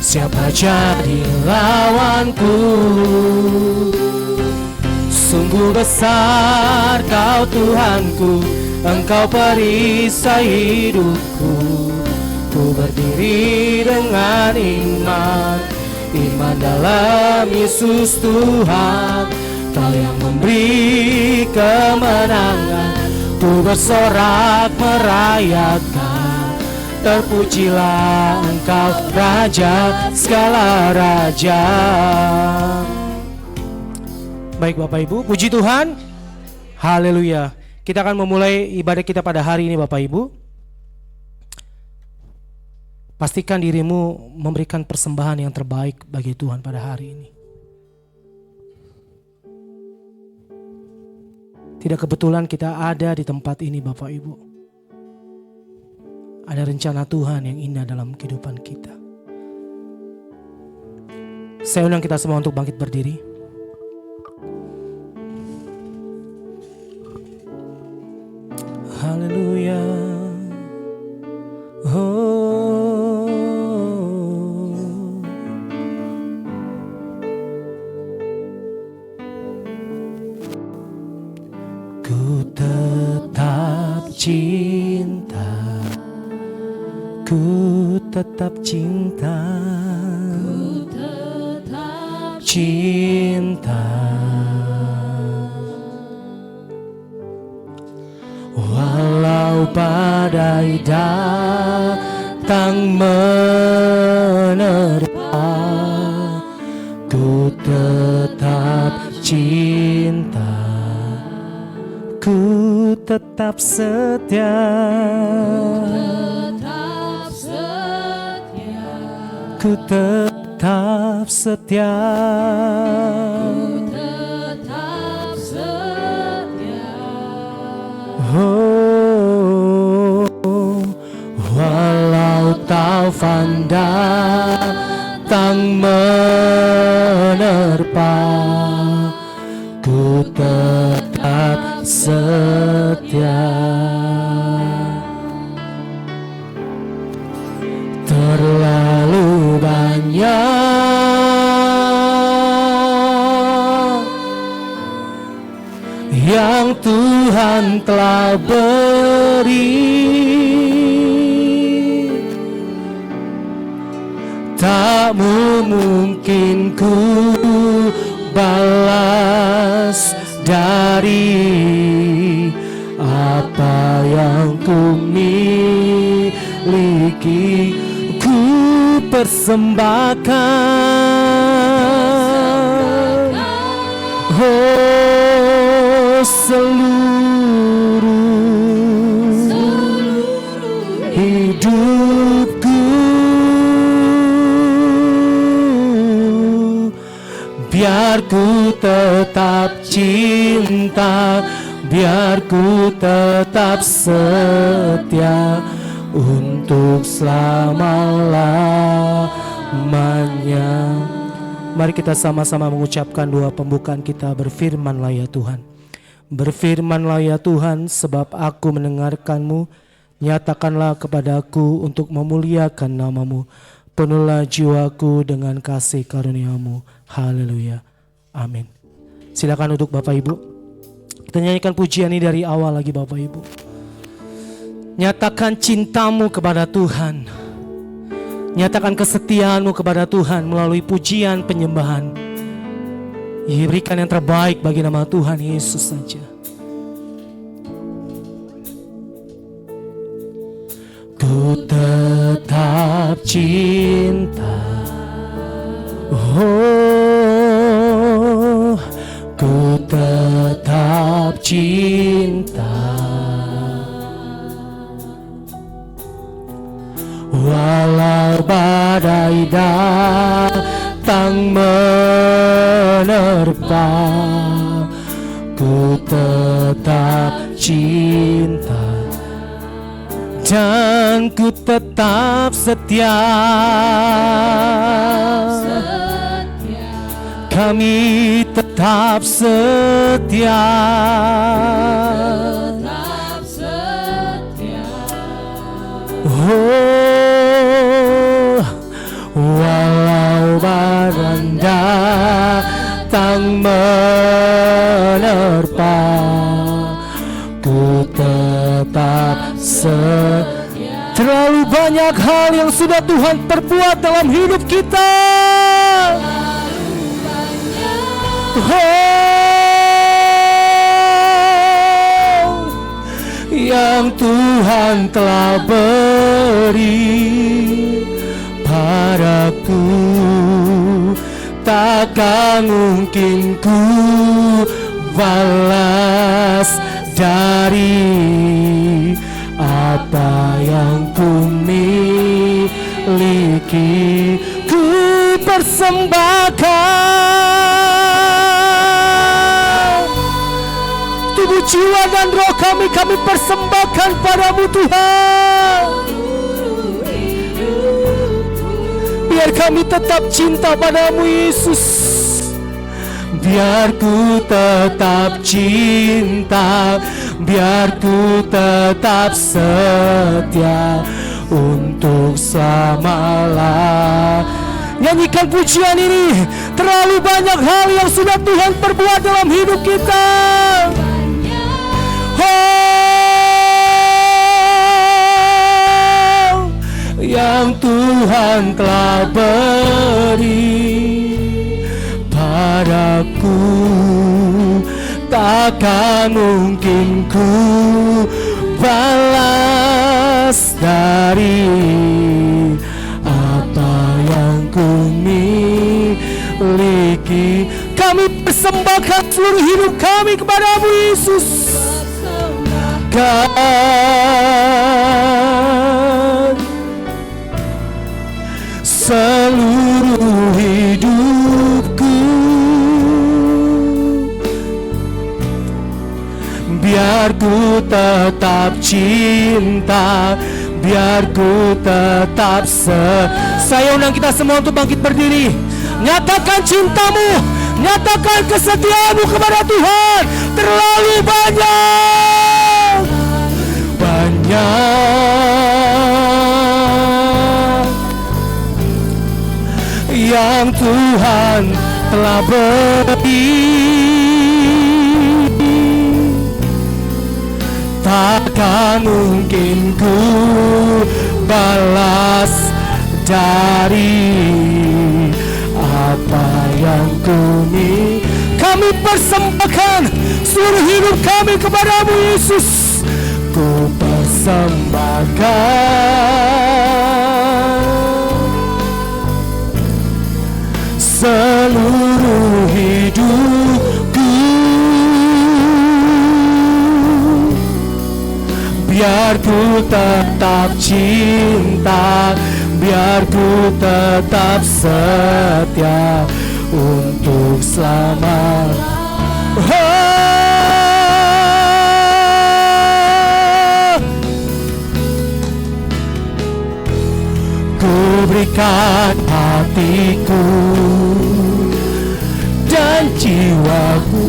siapa jadi lawanku? Sungguh besar Kau Tuhanku, Engkau perisai hidupku. Ku berdiri dengan iman, iman dalam Yesus Tuhan. Kau yang memberi kemenangan, ku bersorak merayakan. Terpujilah Engkau Raja segala raja. Baik Bapak Ibu, puji Tuhan. Haleluya. Kita akan memulai ibadah kita pada hari ini Bapak Ibu. Pastikan dirimu memberikan persembahan yang terbaik bagi Tuhan pada hari ini. Tidak kebetulan kita ada di tempat ini Bapak Ibu. Ada rencana Tuhan yang indah dalam kehidupan kita. Saya undang kita semua untuk bangkit berdiri. Haleluya. Oh. Ku tetap cinta, ku tetap cinta, ku tetap cinta. Walau badai datang menerpa, ku tetap cinta, ku tetap setia, ku tetap setia. Oh, walau taufan datang menerpa, ku tetap setia. Terlalu banyak yang Tuhan telah beri, tak mungkin ku balas dari apa yang ku miliki. Ku persembahkan, oh, seluruh hidupku, biar ku tetap cinta, biar ku tetap setia untuk selama-lamanya. Mari kita sama-sama mengucapkan doa pembukaan kita. Berfirmanlah ya Tuhan, berfirmanlah ya Tuhan, sebab aku mendengarkan-Mu. Nyatakanlah kepadaku untuk memuliakan nama-Mu. Penuhlah jiwaku dengan kasih karunia-Mu. Haleluya. Amin. Silakan duduk Bapak Ibu. Kita nyanyikan pujian ini dari awal lagi Bapak Ibu. Nyatakan cintamu kepada Tuhan. Nyatakan kesetiaanmu kepada Tuhan melalui pujian penyembahan. Berikan yang terbaik bagi nama Tuhan Yesus saja. Ku tetap cinta, oh, ku tetap cinta. Walau badai datang menerpa, ku tetap cinta dan ku tetap setia. Kami tetap setia. Oh, walau banyak hal yang sudah Tuhan perbuat dalam hidup kita. Yang Tuhan telah beri padaku, takkan mungkin ku balas dari apa yang ku miliki. Ku persembahkan tubuh, jiwa, dan roh kami persembahkan padamu Tuhan. Biar kami tetap cinta padamu Yesus. Biar ku tetap cinta, biar ku tetap setia untuk selama-lamanya. Nyanyikan pujian ini. Terlalu banyak hal yang sudah Tuhan perbuat dalam hidup kita. Yang Tuhan telah beri padaku, takkan mungkin ku balas dari apa yang ku miliki. Kami persembahkan seluruh hidup kami kepadamu Yesus. Seluruh hidupku, biar ku tetap cinta, biar ku tetap Saya undang kita semua untuk bangkit berdiri. Nyatakan cintamu, nyatakan kesetiaanmu kepada Tuhan. Terlalu banyak yang Tuhan telah beri, takkan mungkin ku balas dari apa yang ku miliki. Kami persembahkan seluruh hidup kami kepadamu Yesus. Ku persembahkan seluruh hidupku, biar ku tetap cinta, biar ku tetap setia untuk selama-lamanya. Ku berikan hatiku dan jiwaku,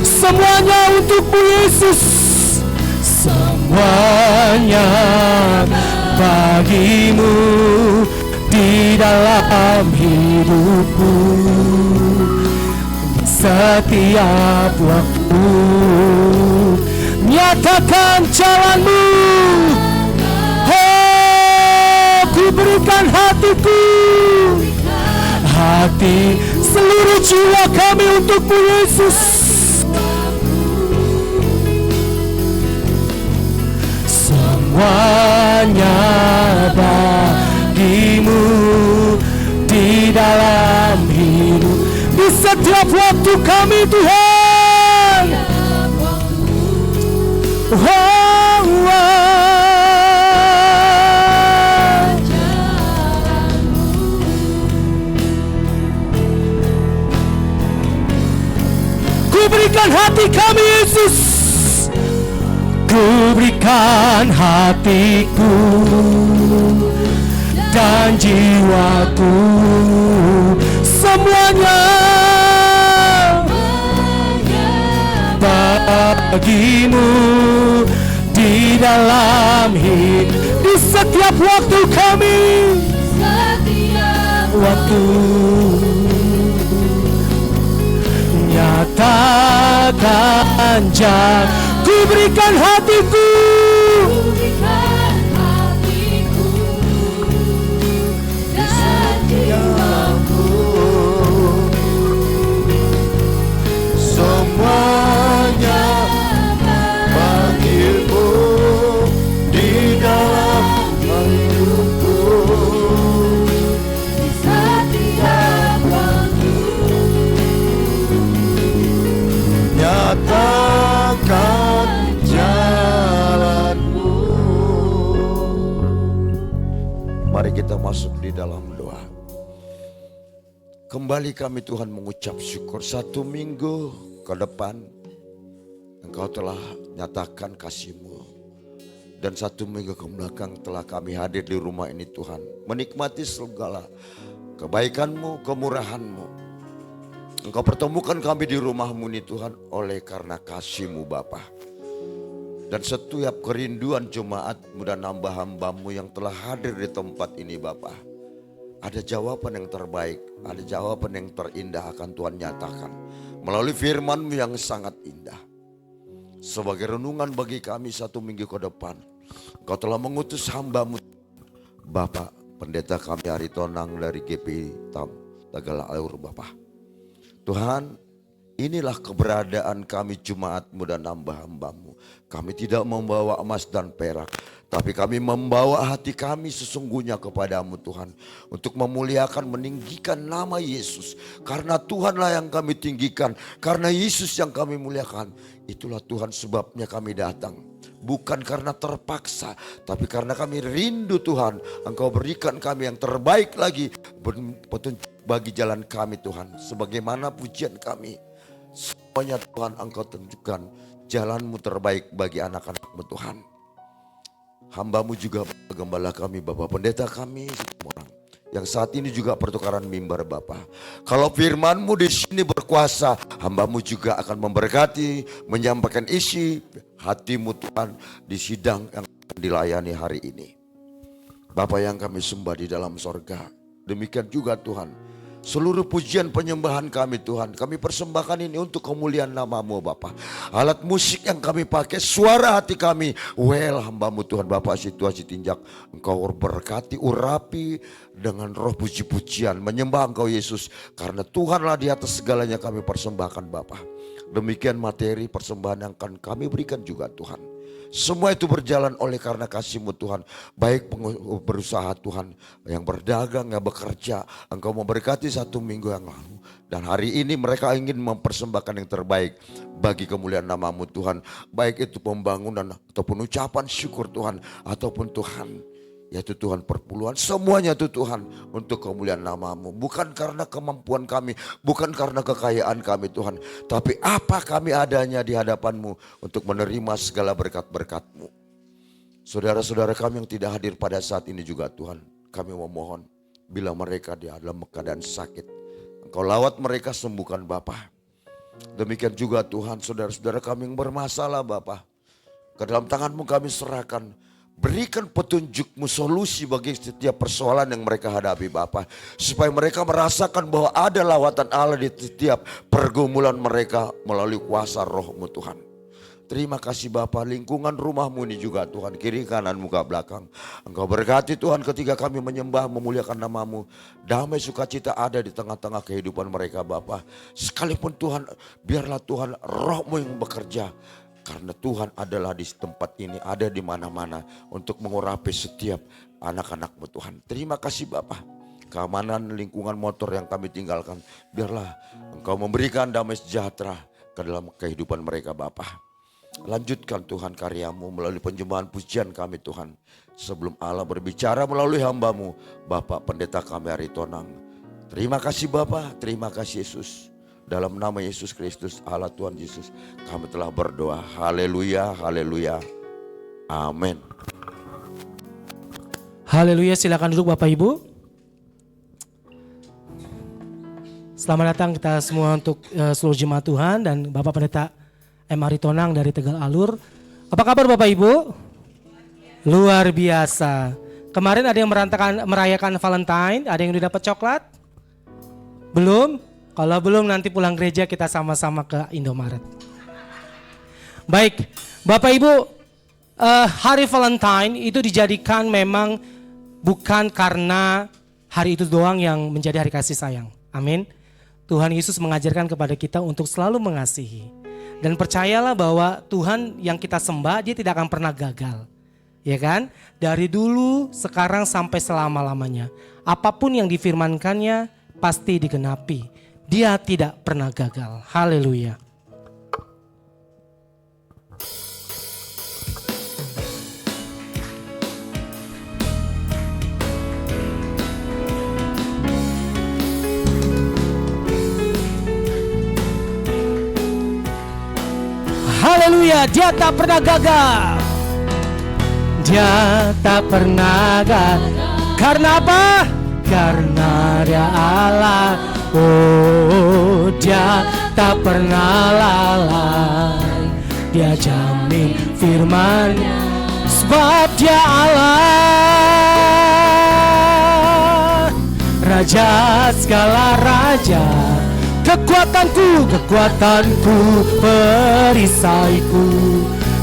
semuanya untukmu Yesus. Semuanya bagimu di dalam hidupku. Setiap waktu nyatakan jalanmu. Oh, ku berikan hatiku, hati, seluruh jiwa kami untukmu Yesus. Semuanya bagimu di dalam hidup, di setiap waktu kami Tuhan. Ku berikan hati kami Yesus. Ku berikan hatiku dan jiwaku, semuanya bagimu di dalam hidup, di setiap waktu kami, setiap waktu nyatakan jangan. Ku berikan hatiku kita masuk di dalam doa. Kembali kami Tuhan mengucap syukur 1 minggu ke depan Engkau telah nyatakan kasih-Mu. Dan 1 minggu ke belakang telah kami hadir di rumah ini Tuhan. Menikmati segala kebaikan-Mu, kemurahan-Mu. Engkau pertemukan kami di rumah-Mu ini Tuhan oleh karena kasih-Mu Bapa. Dan setiap kerinduan jemaat-Mu dan hamba-hamba-Mu yang telah hadir di tempat ini Bapa. Ada jawaban yang terbaik, ada jawaban yang terindah akan Tuhan nyatakan. Melalui firman-Mu yang sangat indah. Sebagai renungan bagi kami 1 minggu ke depan. Engkau telah mengutus hamba-Mu Bapak Pendeta kami Aritonang dari GP Tegal Alur Bapak. Tuhan, inilah keberadaan kami jemaat-Mu dan hamba-hamba-Mu. Kami tidak membawa emas dan perak, tapi kami membawa hati kami sesungguhnya kepadamu Tuhan. Untuk memuliakan, meninggikan nama Yesus. Karena Tuhanlah yang kami tinggikan, karena Yesus yang kami muliakan. Itulah Tuhan sebabnya kami datang. Bukan karena terpaksa, tapi karena kami rindu Tuhan. Engkau berikan kami yang terbaik lagi, petunjuk bagi jalan kami Tuhan. Sebagaimana pujian kami, semuanya Tuhan Engkau tunjukkan jalan-Mu terbaik bagi anak-anak-Mu Tuhan. Hamba-Mu juga gembala kami, Bapak Pendeta kami, semua orang yang saat ini juga pertukaran mimbar Bapak. Kalau firman-Mu di sini berkuasa, hamba-Mu juga akan memberkati, menyampaikan isi hati-Mu Tuhan di sidang yang dilayani hari ini. Bapak yang kami sembah di dalam sorga, demikian juga Tuhan. Seluruh pujian penyembahan kami Tuhan, kami persembahkan ini untuk kemuliaan nama-Mu Bapa. Alat musik yang kami pakai, suara hati kami, hamba-Mu Tuhan Bapa, situasi tinjak. Engkau berkati, urapi dengan roh puji-pujian, menyembah Engkau Yesus. Karena Tuhanlah di atas segalanya kami persembahkan Bapa. Demikian materi persembahan yang akan kami berikan juga Tuhan. Semua itu berjalan oleh karena kasih-Mu Tuhan. Baik berusaha Tuhan, yang berdagang, yang bekerja. Engkau memberkati 1 minggu yang lalu. Dan hari ini mereka ingin mempersembahkan yang terbaik bagi kemuliaan nama-Mu Tuhan. Baik itu pembangunan ataupun ucapan syukur Tuhan. Ataupun Tuhan, yaitu Tuhan perpuluhan, semuanya itu Tuhan untuk kemuliaan nama-Mu. Bukan karena kemampuan kami, bukan karena kekayaan kami Tuhan. Tapi apa kami adanya di hadapan-Mu untuk menerima segala berkat-berkat-Mu. Saudara-saudara kami yang tidak hadir pada saat ini juga Tuhan, kami memohon bila mereka di dalam keadaan sakit, Engkau lawat mereka, sembuhkan Bapa. Demikian juga Tuhan, saudara-saudara kami yang bermasalah Bapa, ke dalam tangan-Mu kami serahkan. Berikan petunjuk-Mu, solusi bagi setiap persoalan yang mereka hadapi Bapa. Supaya mereka merasakan bahwa ada lawatan Allah di setiap pergumulan mereka melalui kuasa Roh-Mu Tuhan. Terima kasih Bapa, lingkungan rumah-Mu ini juga Tuhan, kiri kanan muka belakang. Engkau berkati Tuhan ketika kami menyembah, memuliakan nama-Mu. Damai sukacita ada di tengah-tengah kehidupan mereka Bapa. Sekalipun Tuhan, biarlah Tuhan Roh-Mu yang bekerja. Karena Tuhan adalah di tempat ini, ada di mana-mana untuk mengurapi setiap anak-anak-Mu Tuhan. Terima kasih Bapa. Keamanan lingkungan motor yang kami tinggalkan, biarlah Engkau memberikan damai sejahtera ke dalam kehidupan mereka Bapa. Lanjutkan Tuhan karya-Mu melalui penyembahan pujian kami Tuhan. Sebelum Allah berbicara melalui hamba-Mu, Bapak Pendeta kami Aritonang. Terima kasih Bapa, terima kasih Yesus. Dalam nama Yesus Kristus, Allah Tuhan Yesus, kami telah berdoa. Haleluya, haleluya. Amin. Haleluya, silakan duduk Bapak Ibu. Selamat datang kita semua untuk seluruh jemaat Tuhan dan Bapak Pendeta M. Aritonang dari Tegal Alur. Apa kabar Bapak Ibu? Luar biasa. Kemarin ada yang merayakan Valentine, ada yang udah dapat coklat? Belum? Kalau belum nanti pulang gereja kita sama-sama ke Indomaret. Baik, Bapak Ibu, hari Valentine itu dijadikan memang bukan karena hari itu doang yang menjadi hari kasih sayang. Amin. Tuhan Yesus mengajarkan kepada kita untuk selalu mengasihi. Dan percayalah bahwa Tuhan yang kita sembah, Dia tidak akan pernah gagal. Ya kan? Dari dulu, sekarang sampai selama-lamanya. Apapun yang difirmankannya pasti digenapi. Dia tidak pernah gagal. Haleluya. Haleluya, dia tak pernah gagal. Dia tak pernah gagal. Karena apa? Karena dia Allah. Oh, dia tak pernah lalai. Dia jamin firman-Nya, sebab dia Allah. Raja segala raja, kekuatanku, perisaiku,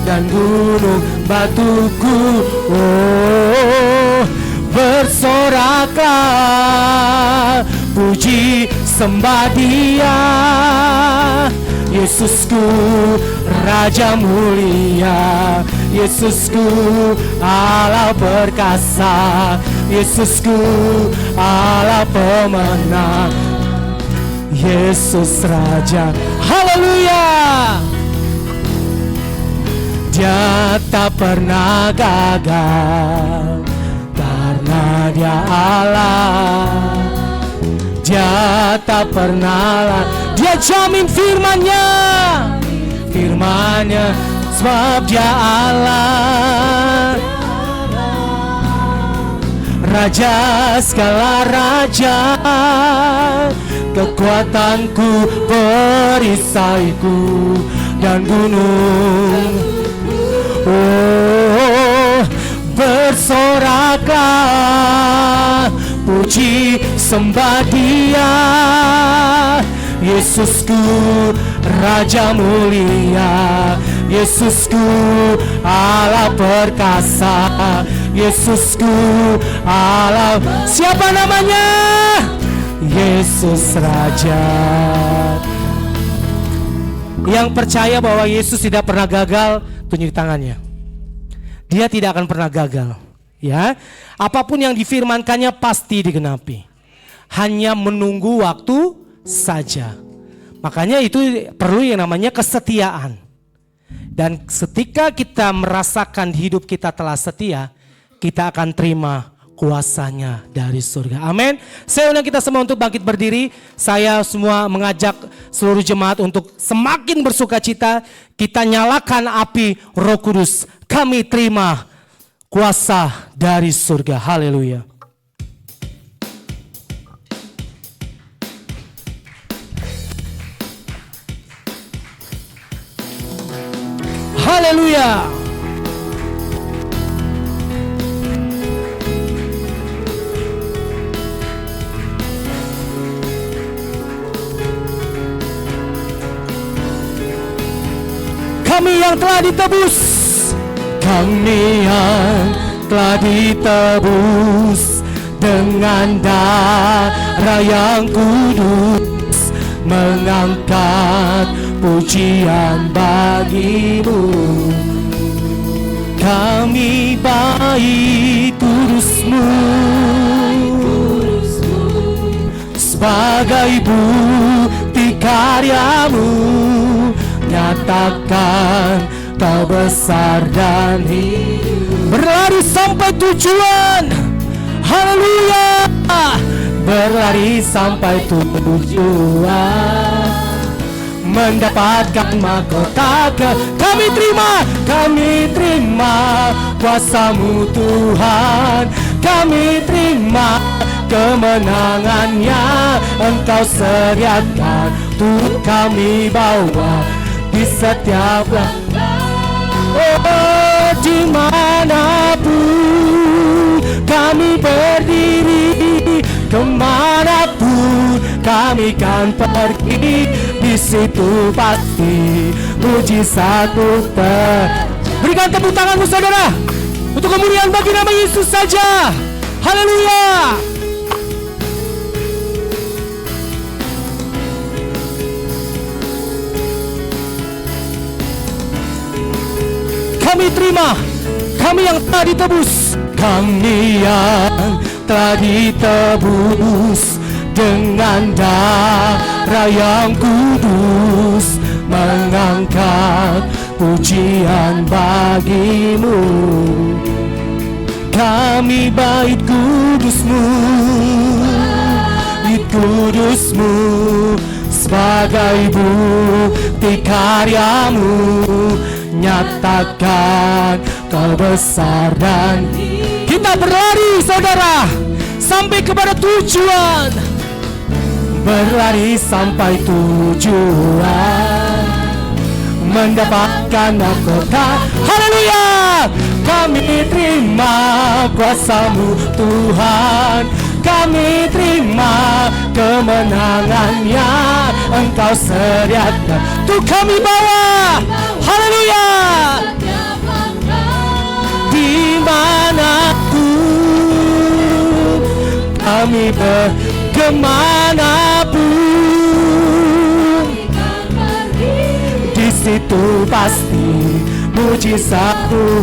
dan gunung batuku. Oh, bersoraklah, puji sembah Dia. Yesusku, Raja mulia. Yesusku, Allah perkasa. Yesusku, Allah pemenang. Yesus Raja, haleluya. Dia tak pernah gagal, karena Dia Allah. Dia tak pernah, Dia jamin firman-Nya, sebab Dia Allah. Raja segala raja, kekuatanku, perisaiku, dan gunung. Oh, bersoraklah, puji sembah Dia. Yesusku, Raja mulia. Yesusku, Allah perkasa. Yesusku, Allah. Siapa namanya? Yesus Raja. Yang percaya bahwa Yesus tidak pernah gagal, tunjuk tangannya. Dia tidak akan pernah gagal. Ya, apapun yang difirmankannya pasti digenapi. Hanya menunggu waktu saja. Makanya itu perlu yang namanya kesetiaan. Dan ketika kita merasakan hidup kita telah setia, kita akan terima kuasanya dari surga. Amin. Saya undang kita semua untuk bangkit berdiri. Saya semua mengajak seluruh jemaat untuk semakin bersuka cita. Kita nyalakan api Roh Kudus. Kami terima kuasa dari surga. Haleluya. Haleluya. Kami yang telah ditebus, kami yang telah ditebus dengan darah yang kudus, mengangkat pujian bagimu. Kami baik kudus-Mu, sebagai bukti karya-Mu, nyatakan Kau besar dan hidup. Berlari sampai tujuan. Haleluya. Berlari sampai tujuan, mendapatkan mahkota. Kami terima kuasa-Mu Tuhan. Kami terima kemenangannya Engkau sediakan, turut kami bawa di setiap oh, dimanapun kami berdiri, kemanapun kami kan pergi, di situ pasti mujizat-Mu Berikan tepuk tanganmu saudara, untuk kemuliaan bagi nama Yesus saja. Haleluya. Kami terima, kami yang telah ditebus, kami yang telah ditebus dengan darah yang kudus, mengangkat pujian bagi-Mu. Kami bait kudus-Mu, bait kudus-Mu, sebagai bukti karya-Mu, nyatakan kebesaran. Kita berlari saudara sampai kepada tujuan, berlari sampai tujuan, mendapatkan mahkota. Haleluya. Kami terima kuasa-Mu Tuhan, kami terima kemenangannya Engkau sediakan untuk kami bawa. Haleluya. Dimanapun kami kemanapun, di situ pasti mujizat-Mu.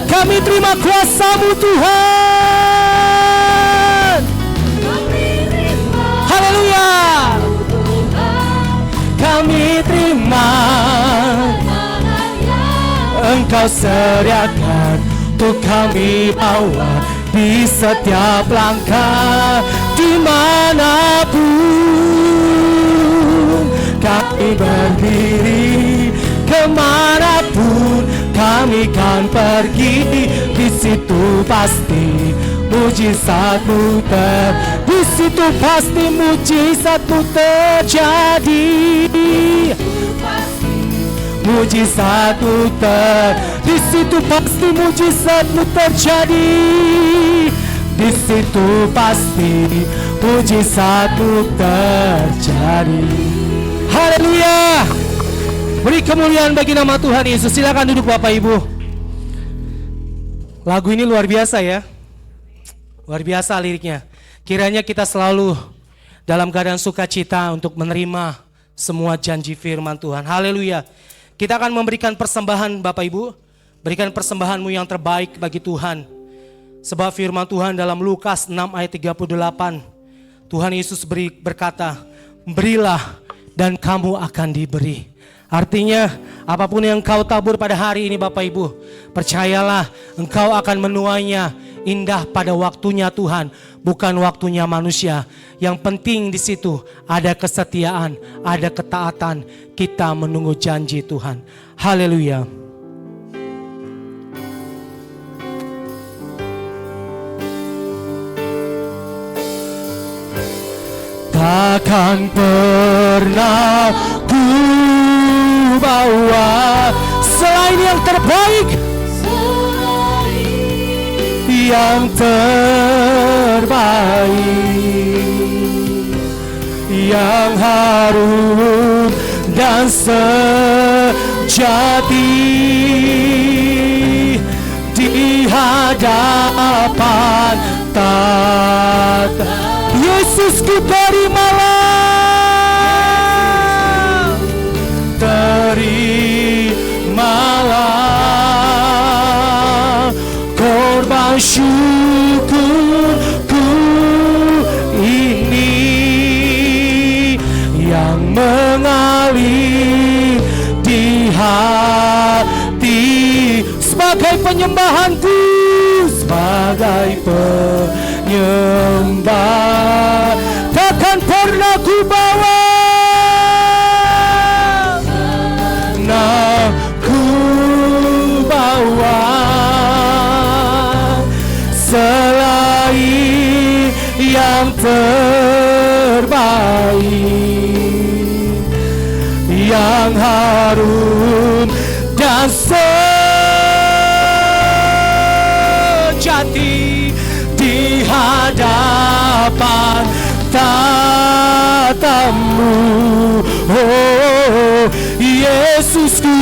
Kami terima kuasa-Mu Tuhan. Haleluya. Kami terima Engkau sediakan untuk kami bawa di setiap langkah. Dimanapun kami berdiri, kemanapun kami kan pergi, di situ pasti mujizat-Mu di situ pasti mujizat-Mu terjadi. Mujizat-Mu di situ pasti mujizat-Mu terjadi. Di situ pasti mujizat-Mu terjadi. Haleluya. Beri kemuliaan bagi nama Tuhan Yesus. Silakan duduk Bapak Ibu. Lagu ini luar biasa ya. Luar biasa liriknya. Kiranya kita selalu dalam keadaan sukacita untuk menerima semua janji firman Tuhan. Haleluya. Kita akan memberikan persembahan Bapak Ibu. Berikan persembahan-Mu yang terbaik bagi Tuhan. Sebab firman Tuhan dalam Lukas 6 ayat 38. Tuhan Yesus berkata, berilah dan kamu akan diberi. Artinya apapun yang kau tabur pada hari ini Bapak Ibu, percayalah engkau akan menuainya indah pada waktunya Tuhan, bukan waktunya manusia. Yang penting di situ ada kesetiaan, ada ketaatan, kita menunggu janji Tuhan. Haleluya. Takkan pernah ku bawa selain yang terbaik, yang terbaik, yang harum dan sejati di hadapan tata Yesus. Ku terimalah, terimalah korban syukurku ini yang mengalir di hati sebagai penyembahanku, sebagai penyembah. Takkan pernah ku bawa, nah ku bawa selain yang terbaik, yang harum dan sejati di hadapan tatamu. Oh Yesusku,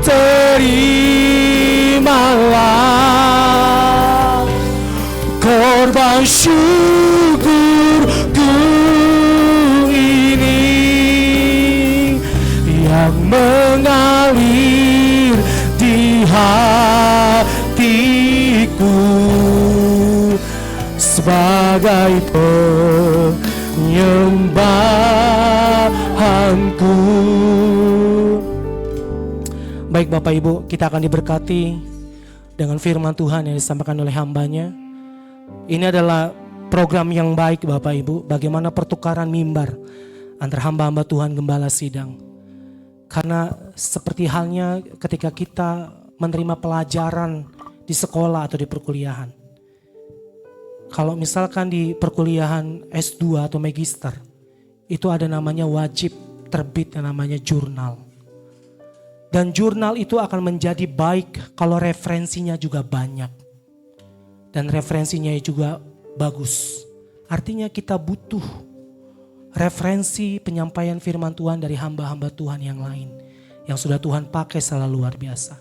terimalah korban syukurku ini yang mengalir di hatiku sebagai penyembahanku. Baik Bapak Ibu, kita akan diberkati dengan firman Tuhan yang disampaikan oleh hambanya. Ini adalah program yang baik Bapak Ibu, bagaimana pertukaran mimbar antara hamba-hamba Tuhan Gembala Sidang. Karena seperti halnya ketika kita menerima pelajaran di sekolah atau di perkuliahan. Kalau misalkan di perkuliahan S2 atau magister, itu ada namanya wajib terbit yang namanya jurnal. Dan jurnal itu akan menjadi baik kalau referensinya juga banyak. Dan referensinya juga bagus. Artinya kita butuh referensi penyampaian firman Tuhan dari hamba-hamba Tuhan yang lain. Yang sudah Tuhan pakai secara luar biasa.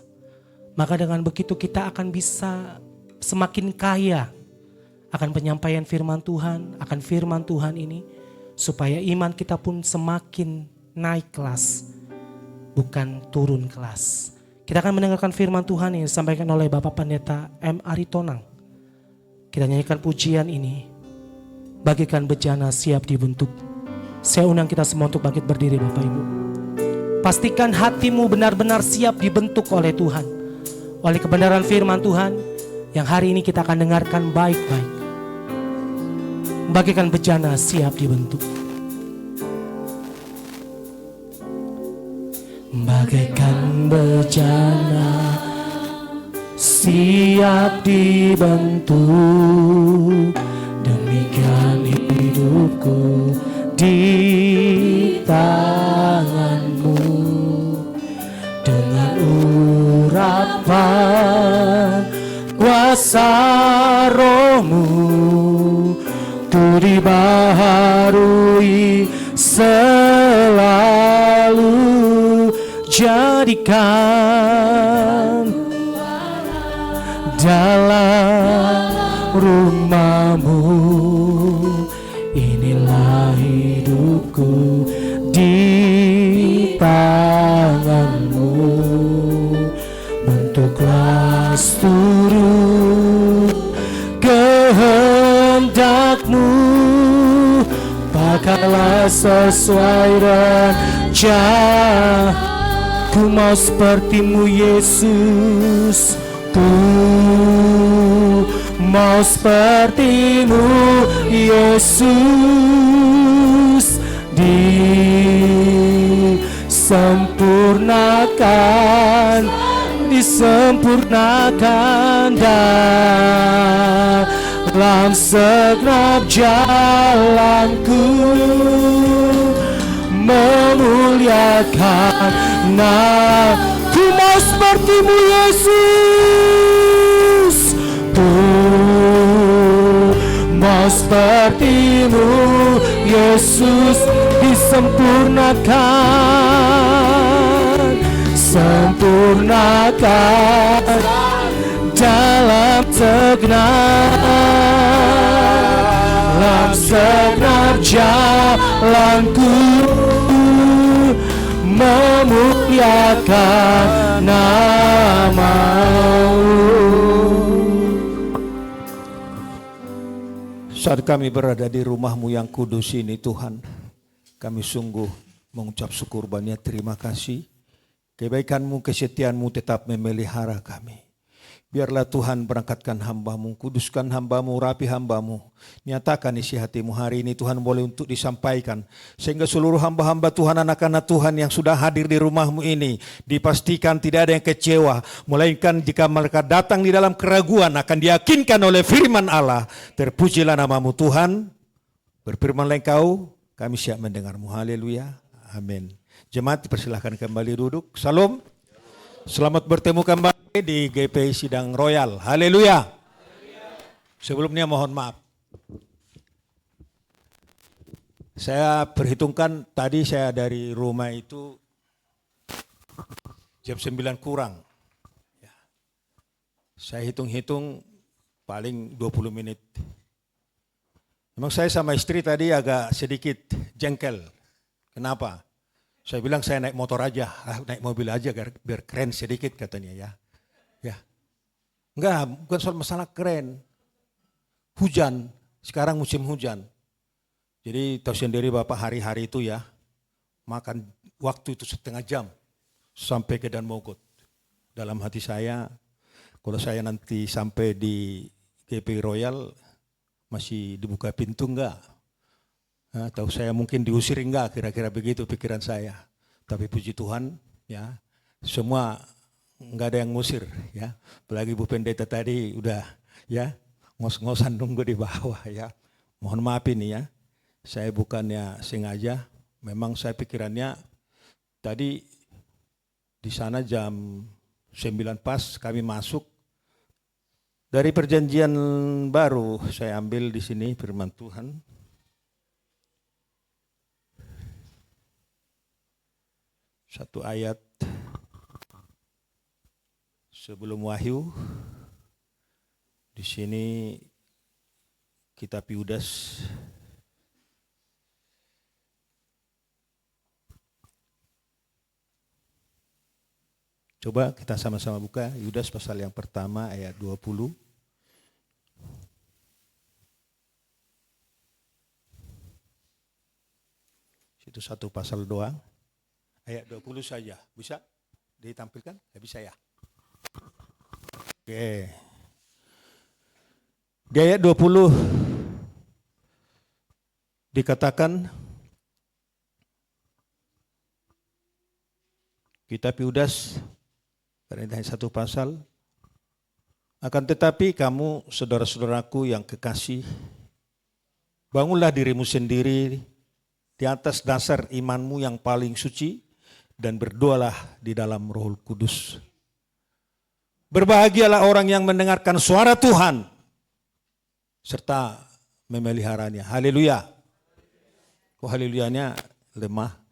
Maka dengan begitu kita akan bisa semakin kaya akan penyampaian firman Tuhan, akan firman Tuhan ini. Supaya iman kita pun semakin naik kelas, bukan turun kelas. Kita akan mendengarkan firman Tuhan yang disampaikan oleh Bapak Pendeta M. Aritonang. Kita nyanyikan pujian ini. Bagikan bejana siap dibentuk. Saya undang kita semua untuk bangkit berdiri Bapak Ibu. Pastikan hatimu benar-benar siap dibentuk oleh Tuhan. Oleh kebenaran firman Tuhan yang hari ini kita akan dengarkan baik-baik. Bagikan bejana siap dibentuk. Bagaikan bejana siap dibentuk, demikian hidupku di tanganmu. Dengan urapan kuasa rohmu, ku dibaharui selalu. Jadikan dalam rumahmu, inilah hidupku di tanganmu. Bentuklah seluruh kehendakmu, pakailah sesuai rencana. Ku mau sepertimu Yesus, ku mau sepertimu Yesus. Disempurnakan dalam segenap jalanku, memuliakan ku mau sepertimu Yesus, ku mau sepertimu Yesus. Sempurnakan dalam segenap jalanku, memuliakan nama-Mu. Saat kami berada di rumah-Mu yang kudus ini Tuhan, kami sungguh mengucap syukur banyak terima kasih. Kebaikan-Mu, kesetiaan-Mu tetap memelihara kami. Biarlah Tuhan berangkatkan hamba-Mu, kuduskan hamba-Mu, rapi hamba-Mu. Nyatakan isi hati-Mu hari ini Tuhan boleh untuk disampaikan. Sehingga seluruh hamba-hamba Tuhan, anak-anak Tuhan yang sudah hadir di rumah-Mu ini, dipastikan tidak ada yang kecewa. Melainkan jika mereka datang di dalam keraguan akan diyakinkan oleh firman Allah. Terpujilah nama-Mu Tuhan. Berfirmanlah Engkau, kami siap mendengar-Mu. Haleluya. Amin. Jemaat dipersilahkan kembali duduk. Salam. Selamat bertemu kembali di GPI Sidang Royal. Haleluya. Sebelumnya mohon maaf. Saya perhitungkan tadi saya dari rumah itu jam 9 kurang. Saya hitung-hitung paling 20 menit. Memang saya sama istri tadi agak sedikit jengkel. Kenapa? Saya bilang saya naik motor aja, naik mobil aja biar keren sedikit katanya ya. Ya. Enggak, bukan soal masalah keren. Hujan, sekarang musim hujan. Jadi tahu sendiri Bapak hari-hari itu ya, makan waktu itu setengah jam sampai ke Dan Mogot. Dalam hati saya, kalau saya nanti sampai di GPI Royal, masih dibuka pintu enggak? Tahu saya mungkin diusir enggak, kira-kira begitu pikiran saya. Tapi puji Tuhan, ya, semua nggak ada yang ngusir, ya. Apalagi Bu Pendeta tadi udah, ya, ngos-ngosan nunggu di bawah, ya. Mohon maaf ini, ya, saya bukannya sengaja. Memang saya pikirannya tadi di sana jam 9 pas kami masuk. Dari perjanjian baru saya ambil di sini firman Tuhan. Satu ayat sebelum Wahyu. Di sini kitab Yudas coba kita sama-sama buka Yudas pasal yang pertama ayat 20. Itu satu pasal doang. Ayat 20 saja. Bisa ditampilkan? Ya bisa ya. Oke. Di ayat 20 dikatakan kitab Yudas karena satu pasal, akan tetapi kamu saudara-saudaraku yang kekasih, bangunlah dirimu sendiri di atas dasar imanmu yang paling suci dan berdoalah di dalam Roh Kudus. Berbahagialah orang yang mendengarkan suara Tuhan serta memeliharanya. Haleluya. Kok haleluyanya lemah?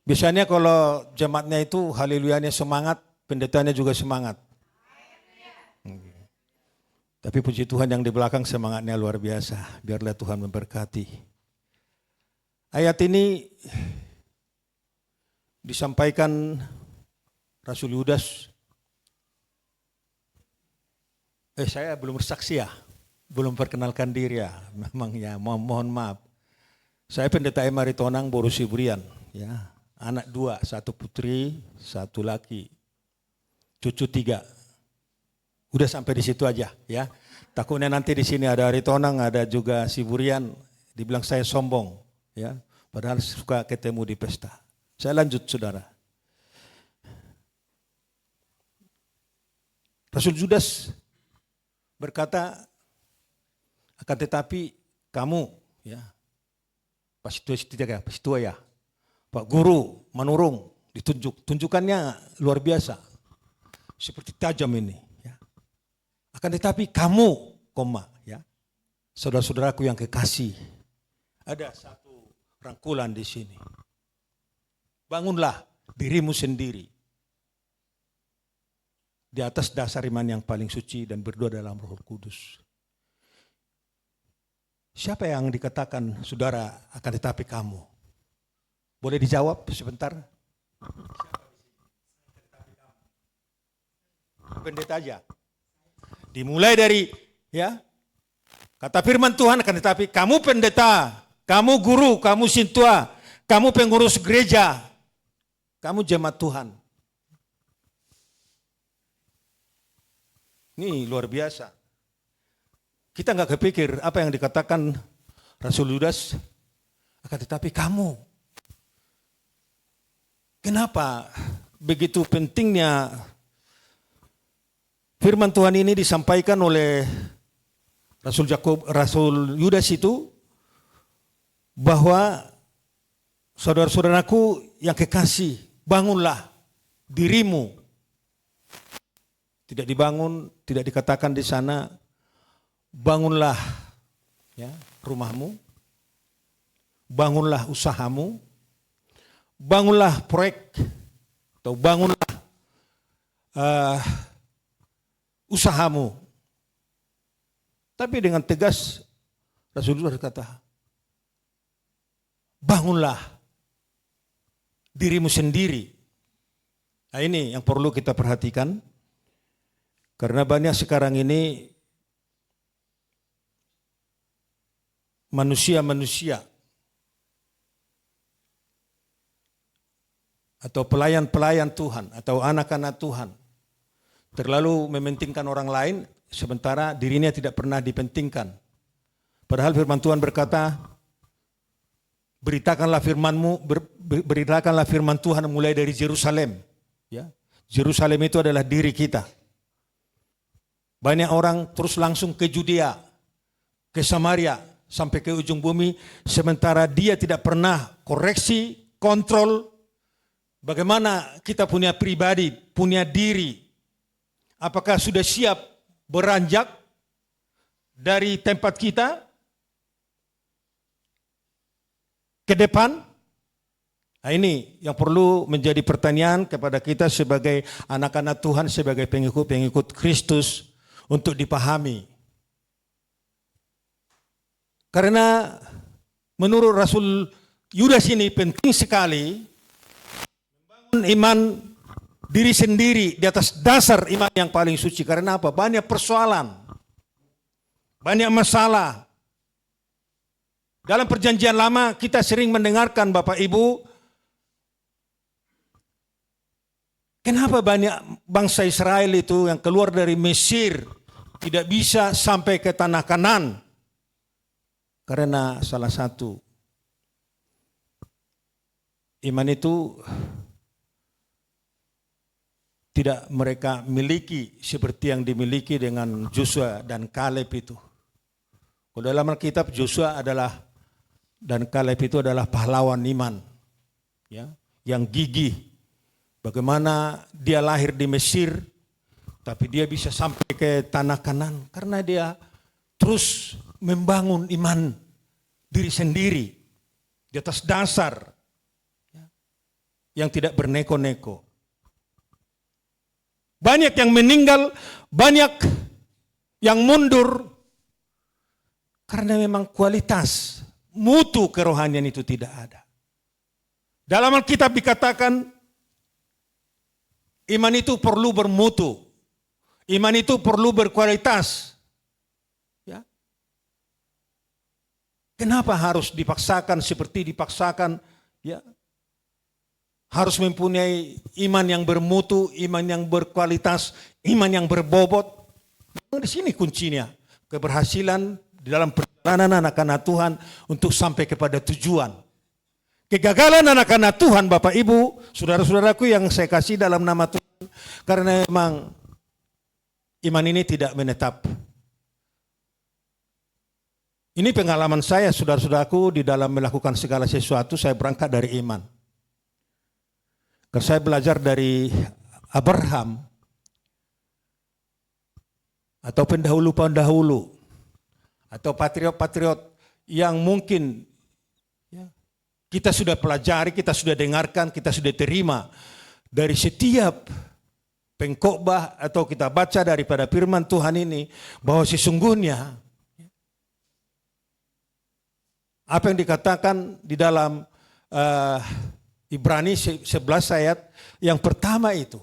Biasanya kalau jemaatnya itu haleluyanya semangat, pendetanya juga semangat. Tapi puji Tuhan yang di belakang semangatnya luar biasa. Biarlah Tuhan memberkati. Ayat ini disampaikan Rasul Yudas. Saya belum bersaksi ya, belum perkenalkan diri ya. Memang ya, mohon maaf. Saya pendeta Emari Tonang Boru Siburian, ya. Anak 2, 1 putri, 1 laki, cucu 3. Udah sampai di situ aja, ya. Takutnya nanti di sini ada Aritonang, ada juga Siburian, dibilang saya sombong, ya. Padahal suka ketemu di pesta. Saya lanjut, saudara. Rasul Yudas berkata, akan tetapi kamu, ya, Pastua ya, Pak Guru menurung, ditunjuk, tunjukannya luar biasa, seperti tajam ini. Ya. Akan tetapi kamu, ya, saudara-saudaraku yang kekasih, ada satu rangkulan di sini. Bangunlah dirimu sendiri di atas dasar iman yang paling suci dan berdoa dalam Roh Kudus. Siapa yang dikatakan saudara akan tetapi kamu? Boleh dijawab sebentar? Pendeta aja. Dimulai dari, ya, kata firman Tuhan akan tetapi kamu pendeta, kamu guru, kamu sintua, kamu pengurus gereja, kamu jemaat Tuhan. Ini luar biasa. Kita nggak kepikir apa yang dikatakan Rasul Yudas, akan tetapi kamu. Kenapa begitu pentingnya firman Tuhan ini disampaikan oleh Rasul Yudas itu, bahwa saudara-saudaraku yang kekasih, bangunlah dirimu. Tidak dibangun, tidak dikatakan di sana, bangunlah, ya, rumahmu, bangunlah usahamu, bangunlah proyek, atau bangunlah usahamu. Tapi dengan tegas Rasulullah berkata, bangunlah dirimu sendiri. Nah, ini yang perlu kita perhatikan. Karena banyak sekarang ini manusia-manusia atau pelayan-pelayan Tuhan atau anak-anak Tuhan terlalu mementingkan orang lain sementara dirinya tidak pernah dipentingkan. Padahal firman Tuhan berkata, beritakanlah firman-Mu, beritakanlah firman Tuhan mulai dari Yerusalem. Ya, Yerusalem itu adalah diri kita. Banyak orang terus langsung ke Judea, ke Samaria, sampai ke ujung bumi, sementara dia tidak pernah koreksi, kontrol, bagaimana kita punya pribadi, punya diri. Apakah sudah siap beranjak dari tempat kita ke depan? Nah, ini yang perlu menjadi pertanyaan kepada kita sebagai anak-anak Tuhan, sebagai pengikut-pengikut Kristus untuk dipahami. Karena menurut Rasul Yudas ini penting sekali membangun iman diri sendiri di atas dasar iman yang paling suci. Karena apa? Banyak persoalan, banyak masalah. Dalam perjanjian lama kita sering mendengarkan Bapak Ibu, kenapa banyak bangsa Israel itu yang keluar dari Mesir tidak bisa sampai ke tanah Kanaan? Karena salah satu, iman itu tidak mereka miliki seperti yang dimiliki dengan Joshua dan Kaleb itu. Kalau dalam Alkitab Joshua dan Kaleb itu adalah pahlawan iman, ya, yang gigih. Bagaimana dia lahir di Mesir, tapi dia bisa sampai ke tanah Kanaan karena dia terus membangun iman diri sendiri di atas dasar yang tidak berneko-neko. Banyak yang meninggal, banyak yang mundur karena memang kualitas mutu kerohanian itu tidak ada. Dalam Alkitab dikatakan iman itu perlu bermutu, iman itu perlu berkualitas. Ya. Kenapa harus dipaksakan seperti dipaksakan? Ya. Harus mempunyai iman yang bermutu, iman yang berkualitas, iman yang berbobot. Di sini kuncinya, keberhasilan di dalam perjalanan anak-anak Tuhan untuk sampai kepada tujuan. Kegagalan anak-anak Tuhan, Bapak Ibu, saudara-saudaraku yang saya kasih dalam nama Tuhan, karena memang iman ini tidak menetap. Ini pengalaman saya, saudara-saudaraku, di dalam melakukan segala sesuatu, saya berangkat dari iman. Kalau saya belajar dari Abraham, atau pendahulu-pendahulu, atau patriot-patriot yang mungkin kita sudah pelajari, kita sudah dengarkan, kita sudah terima dari setiap pengkhotbah atau kita baca daripada firman Tuhan ini, bahwa sesungguhnya apa yang dikatakan di dalam Ibrani 11 ayat yang pertama itu,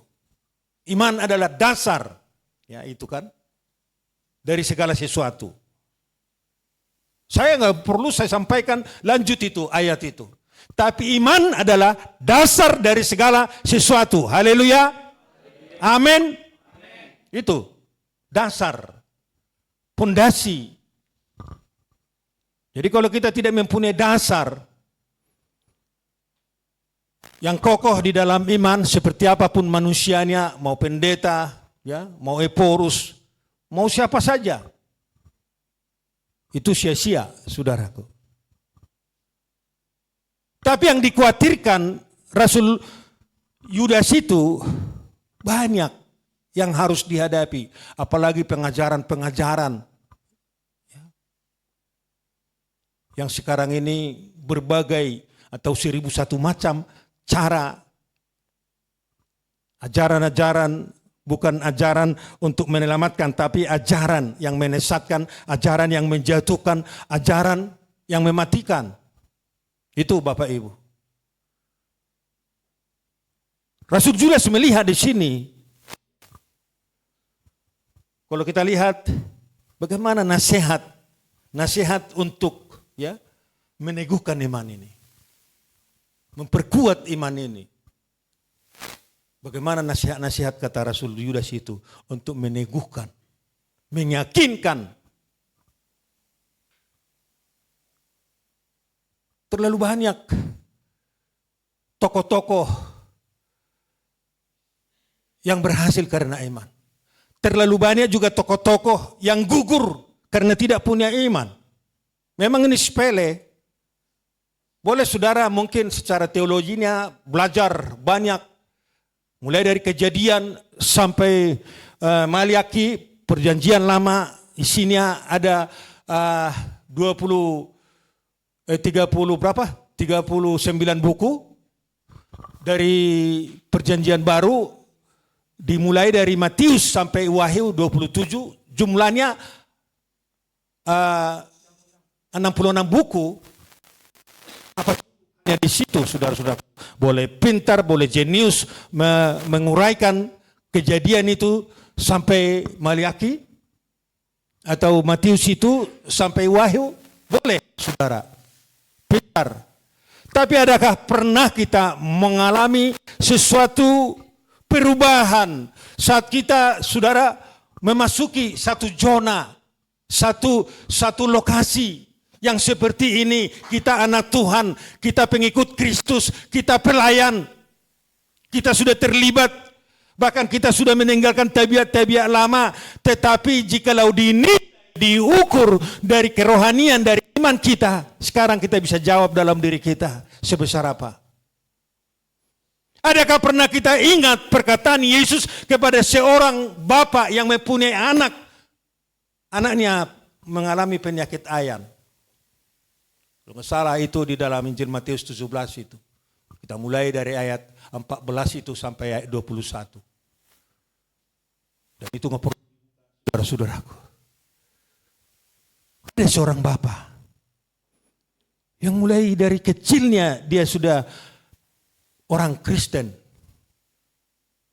iman adalah dasar, ya itu kan, dari segala sesuatu. Saya nggak perlu saya sampaikan lanjut itu ayat itu. Tapi iman adalah dasar dari segala sesuatu. Haleluya. Amin. Itu dasar, pondasi. Jadi kalau kita tidak mempunyai dasar yang kokoh di dalam iman, seperti apapun manusianya, mau pendeta, ya, mau Eporus, mau siapa saja, itu sia-sia, saudaraku. Tapi yang dikhawatirkan Rasul Yudas itu banyak yang harus dihadapi, apalagi pengajaran-pengajaran yang sekarang ini berbagai atau 1001 macam cara, ajaran-ajaran, bukan ajaran untuk menyelamatkan, tapi ajaran yang menyesatkan, ajaran yang menjatuhkan, ajaran yang mematikan. Itu Bapak Ibu. Rasul Yudas melihat di sini, kalau kita lihat bagaimana nasihat untuk meneguhkan iman ini, memperkuat iman ini. Bagaimana nasihat-nasihat kata Rasul Yudas itu untuk meneguhkan, meyakinkan. terlalu banyak tokoh-tokoh yang berhasil karena iman. Terlalu banyak juga tokoh-tokoh yang gugur karena tidak punya iman. Memang ini sepele. Boleh saudara mungkin secara teologinya belajar banyak. Mulai dari Kejadian sampai Maliaki, Perjanjian Lama. Isinya ada 39 buku. Dari Perjanjian Baru dimulai dari Matius sampai Wahyu 27, jumlahnya 66 buku. Apa di situ saudara-saudara? Boleh pintar, boleh jenius menguraikan Kejadian itu sampai Maliaki atau Matius itu sampai Wahyu, boleh saudara, pintar. Tapi adakah pernah kita mengalami sesuatu perubahan saat kita, saudara, memasuki satu zona, satu lokasi yang seperti ini? Kita anak Tuhan, kita pengikut Kristus, kita pelayan, kita sudah terlibat, bahkan kita sudah meninggalkan tabiat-tabiat lama. Tetapi jikalau diukur dari kerohanian, dari iman kita, sekarang kita bisa jawab dalam diri kita sebesar apa? Adakah pernah kita ingat perkataan Yesus kepada seorang bapak yang mempunyai anak? Anaknya mengalami penyakit ayan. Kalau nggak salah itu di dalam Injil Matius 17 itu. Kita mulai dari ayat 14 itu sampai ayat 21. Dan itu nggak perlu, saudara-saudaraku. Ada seorang bapak yang mulai dari kecilnya dia sudah orang Kristen.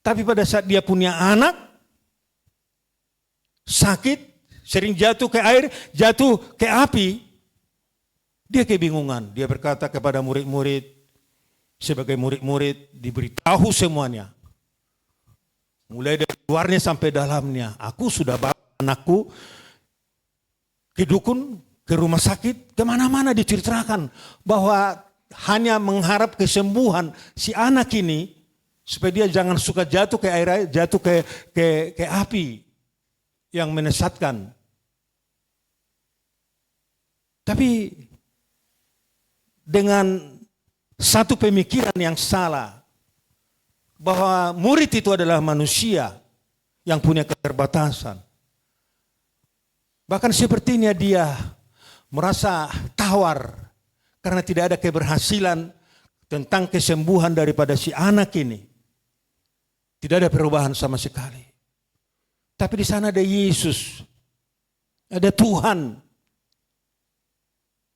Tapi pada saat dia punya anak sakit, sering jatuh ke air, jatuh ke api, dia kebingungan. Dia berkata kepada murid-murid, sebagai murid-murid diberitahu semuanya. Mulai dari luarnya sampai dalamnya. Aku sudah bawa anakku ke dukun, ke rumah sakit, kemana-mana diceritakan bahwa hanya mengharap kesembuhan si anak ini supaya dia jangan suka jatuh ke air, jatuh ke api yang menyesatkan. Tapi dengan satu pemikiran yang salah bahwa murid itu adalah manusia yang punya keterbatasan. Bahkan sepertinya dia merasa tawar karena tidak ada keberhasilan tentang kesembuhan daripada si anak ini. Tidak ada perubahan sama sekali. Tapi di sana ada Yesus, ada Tuhan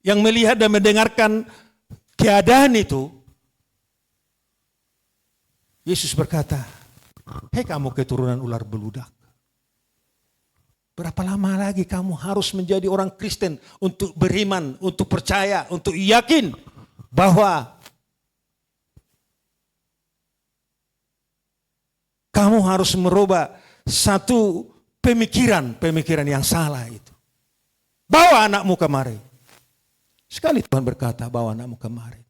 yang melihat dan mendengarkan keadaan itu. Yesus berkata, "Hei kamu keturunan ular beludak. Berapa lama lagi kamu harus menjadi orang Kristen untuk beriman, untuk percaya, untuk yakin bahwa kamu harus merubah satu pemikiran yang salah itu. Bawa anakmu kemari." Sekali Tuhan berkata, "Bawa anakmu kemari."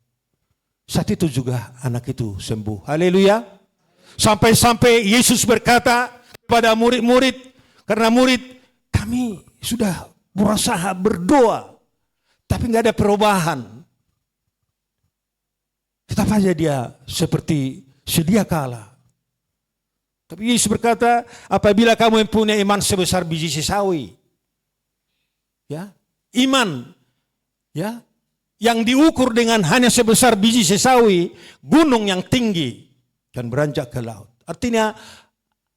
Saat itu juga anak itu sembuh. Haleluya. Sampai-sampai Yesus berkata kepada murid-murid, karena murid, kami sudah berusaha berdoa, tapi nggak ada perubahan. Tetap aja dia seperti sedia kala. Tapi Yesus berkata, apabila kamu mempunyai iman sebesar biji sesawi, ya, iman, ya, yang diukur dengan hanya sebesar biji sesawi, gunung yang tinggi dan beranjak ke laut. Artinya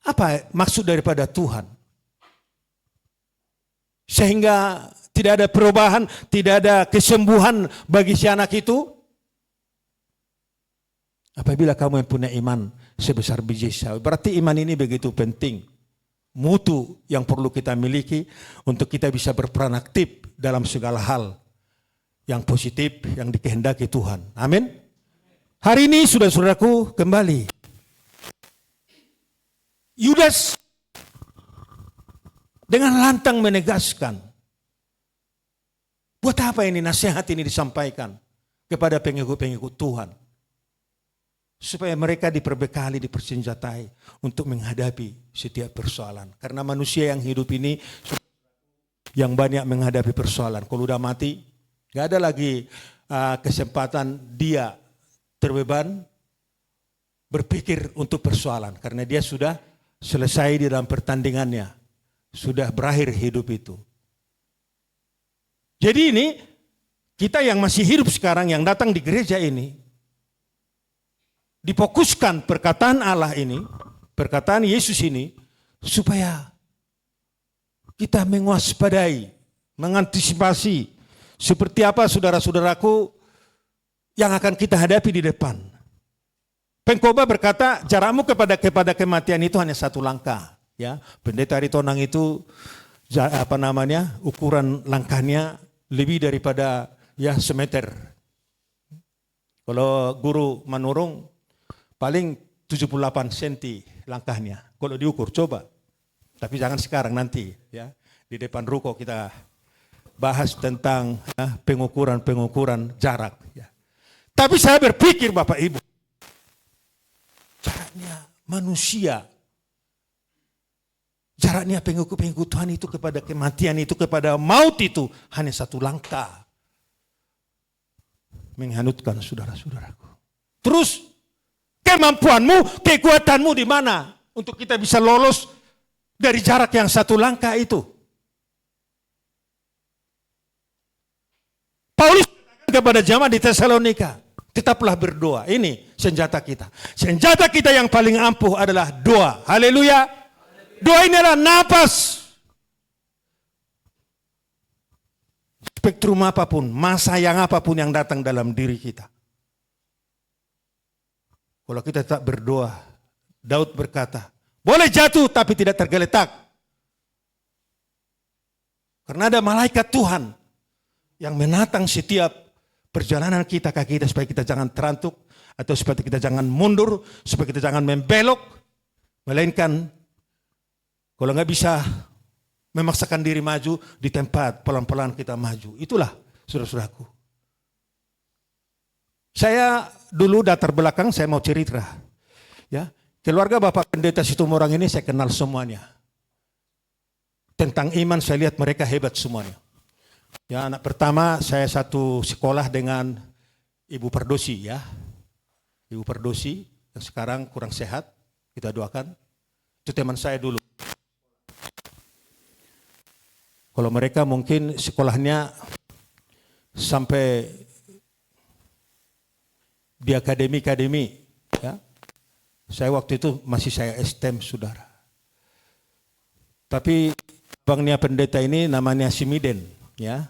apa maksud daripada Tuhan? Sehingga tidak ada perubahan, tidak ada kesembuhan bagi si anak itu. Apabila kamu mempunyai iman sebesar biji sawi, berarti iman ini begitu penting. Mutu yang perlu kita miliki untuk kita bisa berperan aktif dalam segala hal yang positif yang dikehendaki Tuhan. Amin. Hari ini saudara-saudaraku kembali. Yudas dengan lantang menegaskan, buat apa ini nasihat ini disampaikan kepada pengikut-pengikut Tuhan. Supaya mereka diperbekali, dipersenjatai untuk menghadapi setiap persoalan. Karena manusia yang hidup ini yang banyak menghadapi persoalan. Kalau udah mati, gak ada lagi kesempatan dia terbeban berpikir untuk persoalan. Karena dia sudah selesai di dalam pertandingannya. Sudah berakhir hidup itu. Jadi ini, kita yang masih hidup sekarang, yang datang di gereja ini, difokuskan perkataan Allah ini, perkataan Yesus ini, supaya kita mewaspadai, mengantisipasi seperti apa saudara-saudaraku yang akan kita hadapi di depan. Pengkhotbah berkata, jarakmu kepada kematian itu hanya satu langkah. Ya, Pendeta Aritonang itu ukuran langkahnya lebih daripada semeter. Kalau guru Manurung paling 78 cm langkahnya. Kalau diukur, coba. Tapi jangan sekarang, nanti. Ya, di depan ruko kita bahas tentang pengukuran jarak. Ya. Tapi saya berpikir Bapak Ibu, jaraknya manusia, jaraknya pengikut Tuhan itu kepada kematian itu, kepada maut itu hanya satu langkah. Menghanutkan saudara-saudaraku. Terus kemampuanmu, kekuatanmu di mana untuk kita bisa lolos dari jarak yang satu langkah itu? Paulus kepada jemaat di Tesalonika, tetaplah berdoa. Ini senjata kita. Senjata kita yang paling ampuh adalah doa. Haleluya. Doa ini adalah napas. Spektrum apapun, masa yang apapun yang datang dalam diri kita. Kalau kita tak berdoa, Daud berkata, boleh jatuh tapi tidak tergeletak. Karena ada malaikat Tuhan yang menatang setiap perjalanan kita, kaki kita, supaya kita jangan terantuk, atau supaya kita jangan mundur, supaya kita jangan membelok, melainkan kalau nggak bisa memaksakan diri maju di tempat, pelan-pelan kita maju. Itulah saudara-saudaraku. Saya dulu latar belakang, saya mau cerita. Ya, keluarga Bapak Pendeta Situmorang ini saya kenal semuanya. Tentang iman saya lihat mereka hebat semuanya. Ya, anak pertama saya satu sekolah dengan Ibu Perdosi ya. Ibu Perdosi yang sekarang kurang sehat, kita doakan. Itu teman saya dulu. Kalau mereka mungkin sekolahnya sampai di akademi, ya. Saya waktu itu masih saya STEM, saudara. Tapi abangnya pendeta ini namanya Simiden, ya.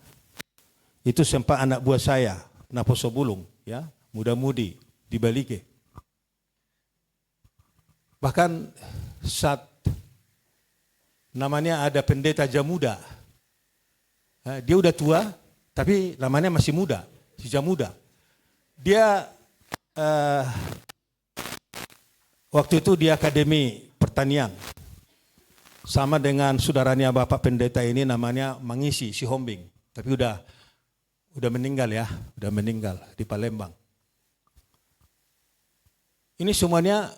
Itu sempat anak buah saya, Naposo Bulung, ya, muda-mudi di Balige. Bahkan saat namanya ada pendeta Jamuda, dia udah tua, tapi namanya masih muda, si Jamuda. Dia waktu itu di Akademi Pertanian sama dengan saudaranya Bapak Pendeta ini namanya Mangisi si Hombing, tapi udah meninggal ya, udah meninggal di Palembang. Ini semuanya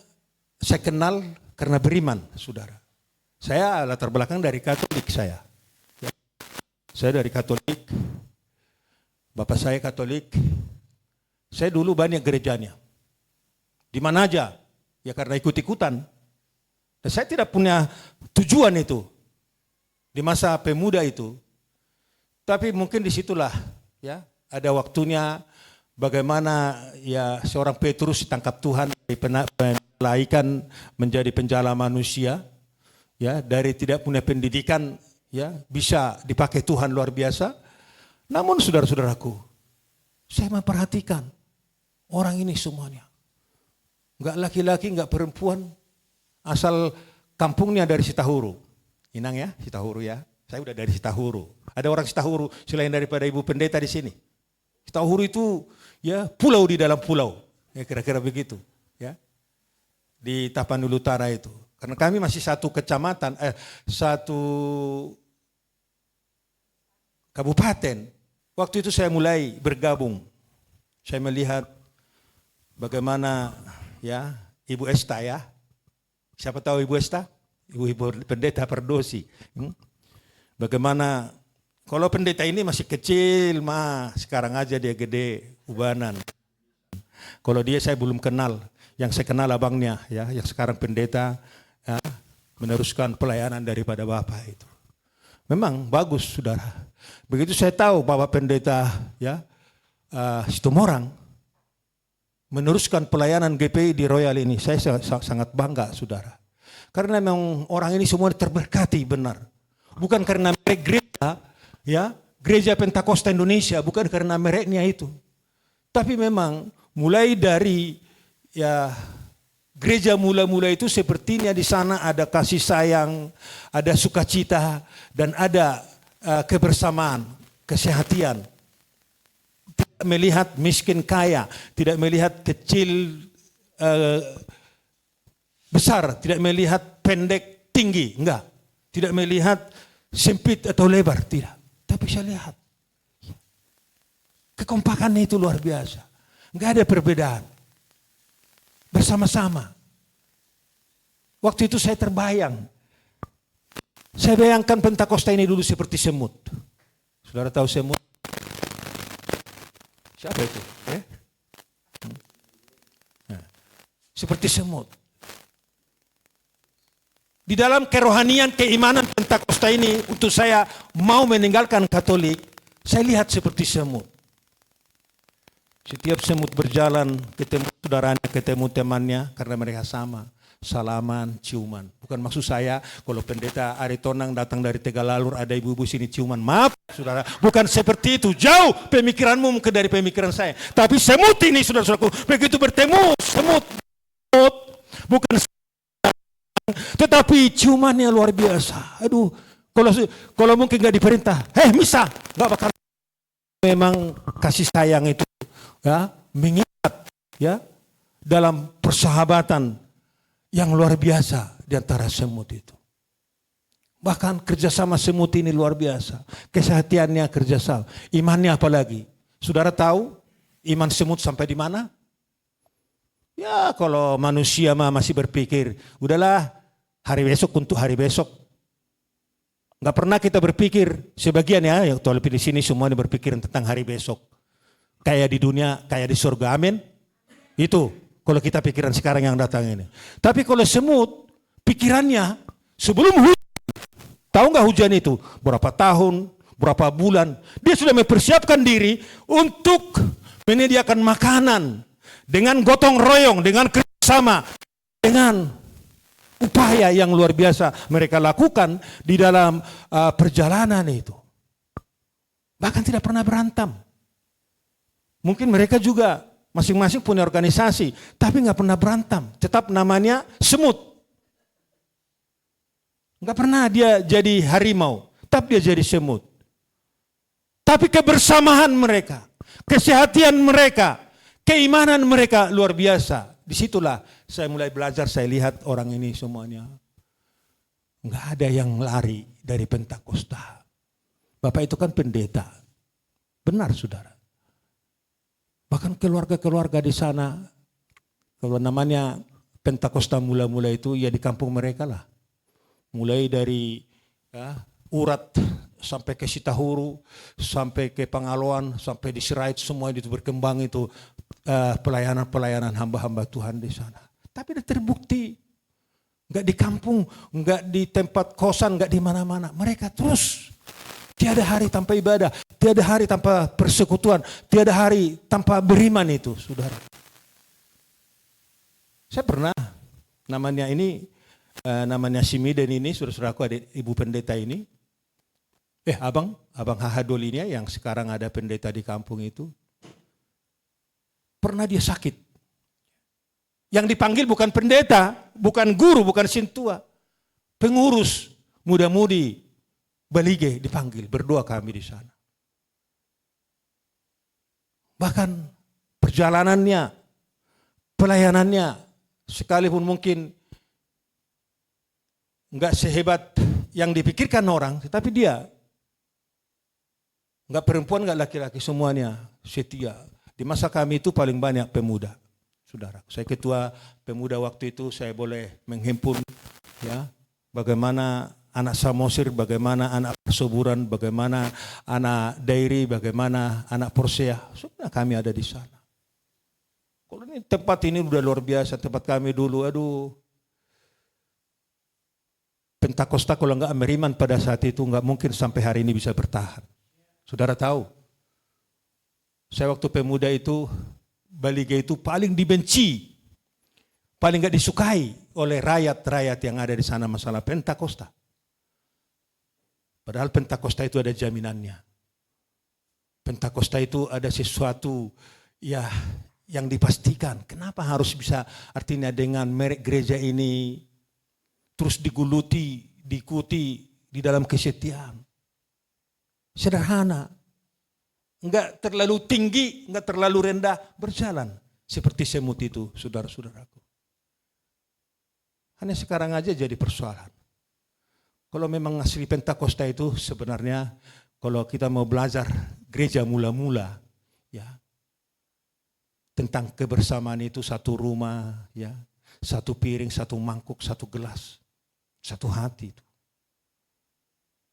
saya kenal karena beriman, saudara. Saya latar belakang dari Katolik saya. Saya dari Katolik, bapak saya Katolik. Saya dulu banyak gerejanya. Di mana aja, ya karena ikut-ikutan. Dan saya tidak punya tujuan itu di masa pemuda itu. Tapi mungkin disitulah ya ada waktunya bagaimana ya seorang Petrus ditangkap Tuhan dari pelaikan menjadi penjala manusia. Ya, dari tidak punya pendidikan ya bisa dipakai Tuhan luar biasa. Namun saudara-saudaraku, saya memperhatikan orang ini semuanya. Enggak laki-laki, enggak perempuan, asal kampungnya dari Sitahuru. Inang ya, Sitahuru ya. Saya udah dari Sitahuru. Ada orang Sitahuru selain daripada Ibu Pendeta di sini. Sitahuru itu ya pulau di dalam pulau. Ya kira-kira begitu, ya. Di Tapanuli Utara itu. Karena kami masih satu kecamatan, satu kabupaten. Waktu itu saya mulai bergabung Saya melihat bagaimana ya Ibu Esta ya. Siapa tahu Ibu Esta? Ibu pendeta Perdosi. Bagaimana kalau pendeta ini masih kecil mah, sekarang aja dia gede, ubanan. Kalau dia saya belum kenal, yang saya kenal abangnya ya, yang sekarang pendeta ya, meneruskan pelayanan daripada Bapak itu. Memang bagus saudara. Begitu saya tahu Bapak pendeta ya Situmorang meneruskan pelayanan GPI di Royal ini, saya sangat bangga saudara. Karena memang orang ini semua terberkati benar. Bukan karena merek gereja, ya gereja Pentakosta Indonesia, bukan karena mereknya itu. Tapi memang mulai dari ya gereja mula-mula itu sepertinya di sana ada kasih sayang, ada sukacita, dan ada kebersamaan, kesehatian. Tidak melihat miskin kaya, tidak melihat kecil besar, tidak melihat pendek tinggi, enggak. Tidak melihat sempit atau lebar, tidak. Tapi saya lihat kekompakannya itu luar biasa. Enggak ada perbedaan. Bersama-sama. Waktu itu saya terbayang. Saya bayangkan Pentakosta ini dulu seperti semut. Saudara tahu semut? Siapa itu? Nah, seperti semut. Di dalam kerohanian keimanan Pentakosta ini, untuk saya mau meninggalkan Katolik, saya lihat seperti semut. Setiap semut berjalan, ketemu saudaranya, ketemu temannya, karena mereka sama. Salaman, ciuman. Bukan maksud saya, kalau pendeta Aritonang datang dari Tegalalur, ada ibu-ibu sini ciuman. Maaf, saudara, bukan seperti itu. Jauh pemikiranmu mungkin dari pemikiran saya. Tapi semut ini, saudara-saudaraku, begitu bertemu semut, bukan tetapi ciumannya luar biasa. Aduh, kalau mungkin nggak diperintah, misa, nggak bakal. Memang kasih sayang itu, ya, mengikat, ya, dalam persahabatan yang luar biasa di antara semut itu. Bahkan kerjasama semut ini luar biasa. Kesehatiannya kerjasama, imannya apalagi. Saudara tahu iman semut sampai di mana? Ya kalau manusia masih berpikir, udahlah hari besok untuk hari besok. Nggak pernah kita berpikir, sebagian ya, yang di sini semuanya berpikir tentang hari besok. Kayak di dunia, kayak di surga, amin. Itu kalau kita pikiran sekarang yang datang ini. Tapi kalau semut, pikirannya sebelum hujan, tahu nggak hujan itu? Berapa tahun, berapa bulan, dia sudah mempersiapkan diri untuk menyediakan makanan dengan gotong royong, dengan kerjasama, dengan upaya yang luar biasa mereka lakukan di dalam perjalanan itu. Bahkan tidak pernah berantem. Mungkin mereka juga masing-masing punya organisasi, tapi nggak pernah berantem. Tetap namanya semut. Nggak pernah dia jadi harimau, tapi dia jadi semut. Tapi kebersamaan mereka, kesehatan mereka, keimanan mereka luar biasa. Disitulah saya mulai belajar, saya lihat orang ini semuanya. Nggak ada yang lari dari Pentakosta. Bapak itu kan pendeta. Benar saudara. Bahkan keluarga-keluarga di sana, kalau namanya Pentakosta mula-mula itu ya di kampung mereka lah. Mulai dari Urat sampai ke Sitahuru, sampai ke Pangaloan, sampai di Sirait, semua itu berkembang itu pelayanan-pelayanan hamba-hamba Tuhan di sana. Tapi sudah terbukti, nggak di kampung, nggak di tempat kosan, nggak di mana-mana. Mereka terus. Tiada hari tanpa ibadah, tiada hari tanpa persekutuan, tiada hari tanpa beriman itu, saudara. Saya pernah, namanya si Miden ini, saudara-saudaraku, ada ibu pendeta ini. Abang Hahadol ini yang sekarang ada pendeta di kampung itu. Pernah dia sakit. Yang dipanggil bukan pendeta, bukan guru, bukan sintua. Pengurus, muda-mudi, Balige dipanggil, berdoa kami di sana. Bahkan perjalanannya, pelayanannya, sekalipun mungkin enggak sehebat yang dipikirkan orang, tetapi dia enggak perempuan, enggak laki-laki, semuanya setia. Di masa kami itu paling banyak pemuda, saudara. Saya ketua pemuda waktu itu, saya boleh menghimpun ya bagaimana anak Samosir, bagaimana anak Persuburan, bagaimana anak Dairi, bagaimana anak Porsea. Sebenarnya kami ada di sana. Kalau ini tempat ini udah luar biasa, tempat kami dulu, aduh. Pentakosta kalau enggak Meriman pada saat itu enggak mungkin sampai hari ini bisa bertahan. Saudara tahu, saya waktu pemuda itu, Balige itu paling dibenci, paling enggak disukai oleh rakyat-rakyat yang ada di sana masalah Pentakosta. Padahal Pentakosta itu ada jaminannya. Pentakosta itu ada sesuatu ya yang dipastikan. Kenapa harus bisa, artinya dengan merek gereja ini terus diguluti, diikuti di dalam kesetiaan. Sederhana. Enggak terlalu tinggi, enggak terlalu rendah, berjalan seperti semut itu, saudara-saudaraku. Hanya sekarang aja jadi persoalan. Kalau memang asli Pentakosta itu sebenarnya kalau kita mau belajar gereja mula-mula ya tentang kebersamaan itu satu rumah ya, satu piring, satu mangkuk, satu gelas, satu hati itu.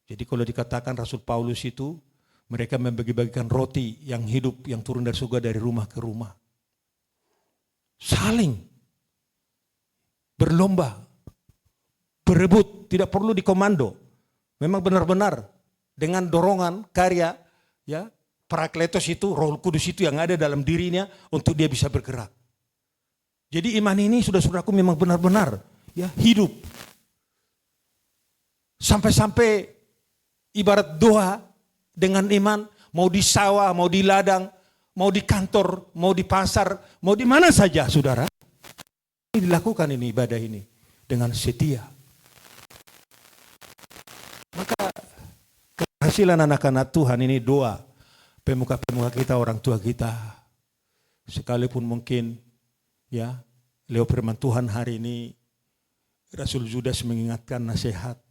Jadi kalau dikatakan Rasul Paulus itu mereka membagi-bagikan roti yang hidup yang turun dari surga dari rumah ke rumah. Saling berlomba, berebut, tidak perlu dikomando. Memang benar-benar dengan dorongan karya ya Parakletos itu, Roh Kudus itu yang ada dalam dirinya untuk dia bisa bergerak. Jadi iman ini saudara-saudaraku memang benar-benar ya hidup. Sampai-sampai ibarat doa dengan iman, mau di sawah, mau di ladang, mau di kantor, mau di pasar, mau di mana saja saudara. Ini dilakukan ini ibadah ini dengan setia. Maka keberhasilan anak-anak Tuhan ini doa pemuka-pemuka kita, orang tua kita. Sekalipun mungkin ya lewat firman Tuhan hari ini Rasul Judas mengingatkan nasihat.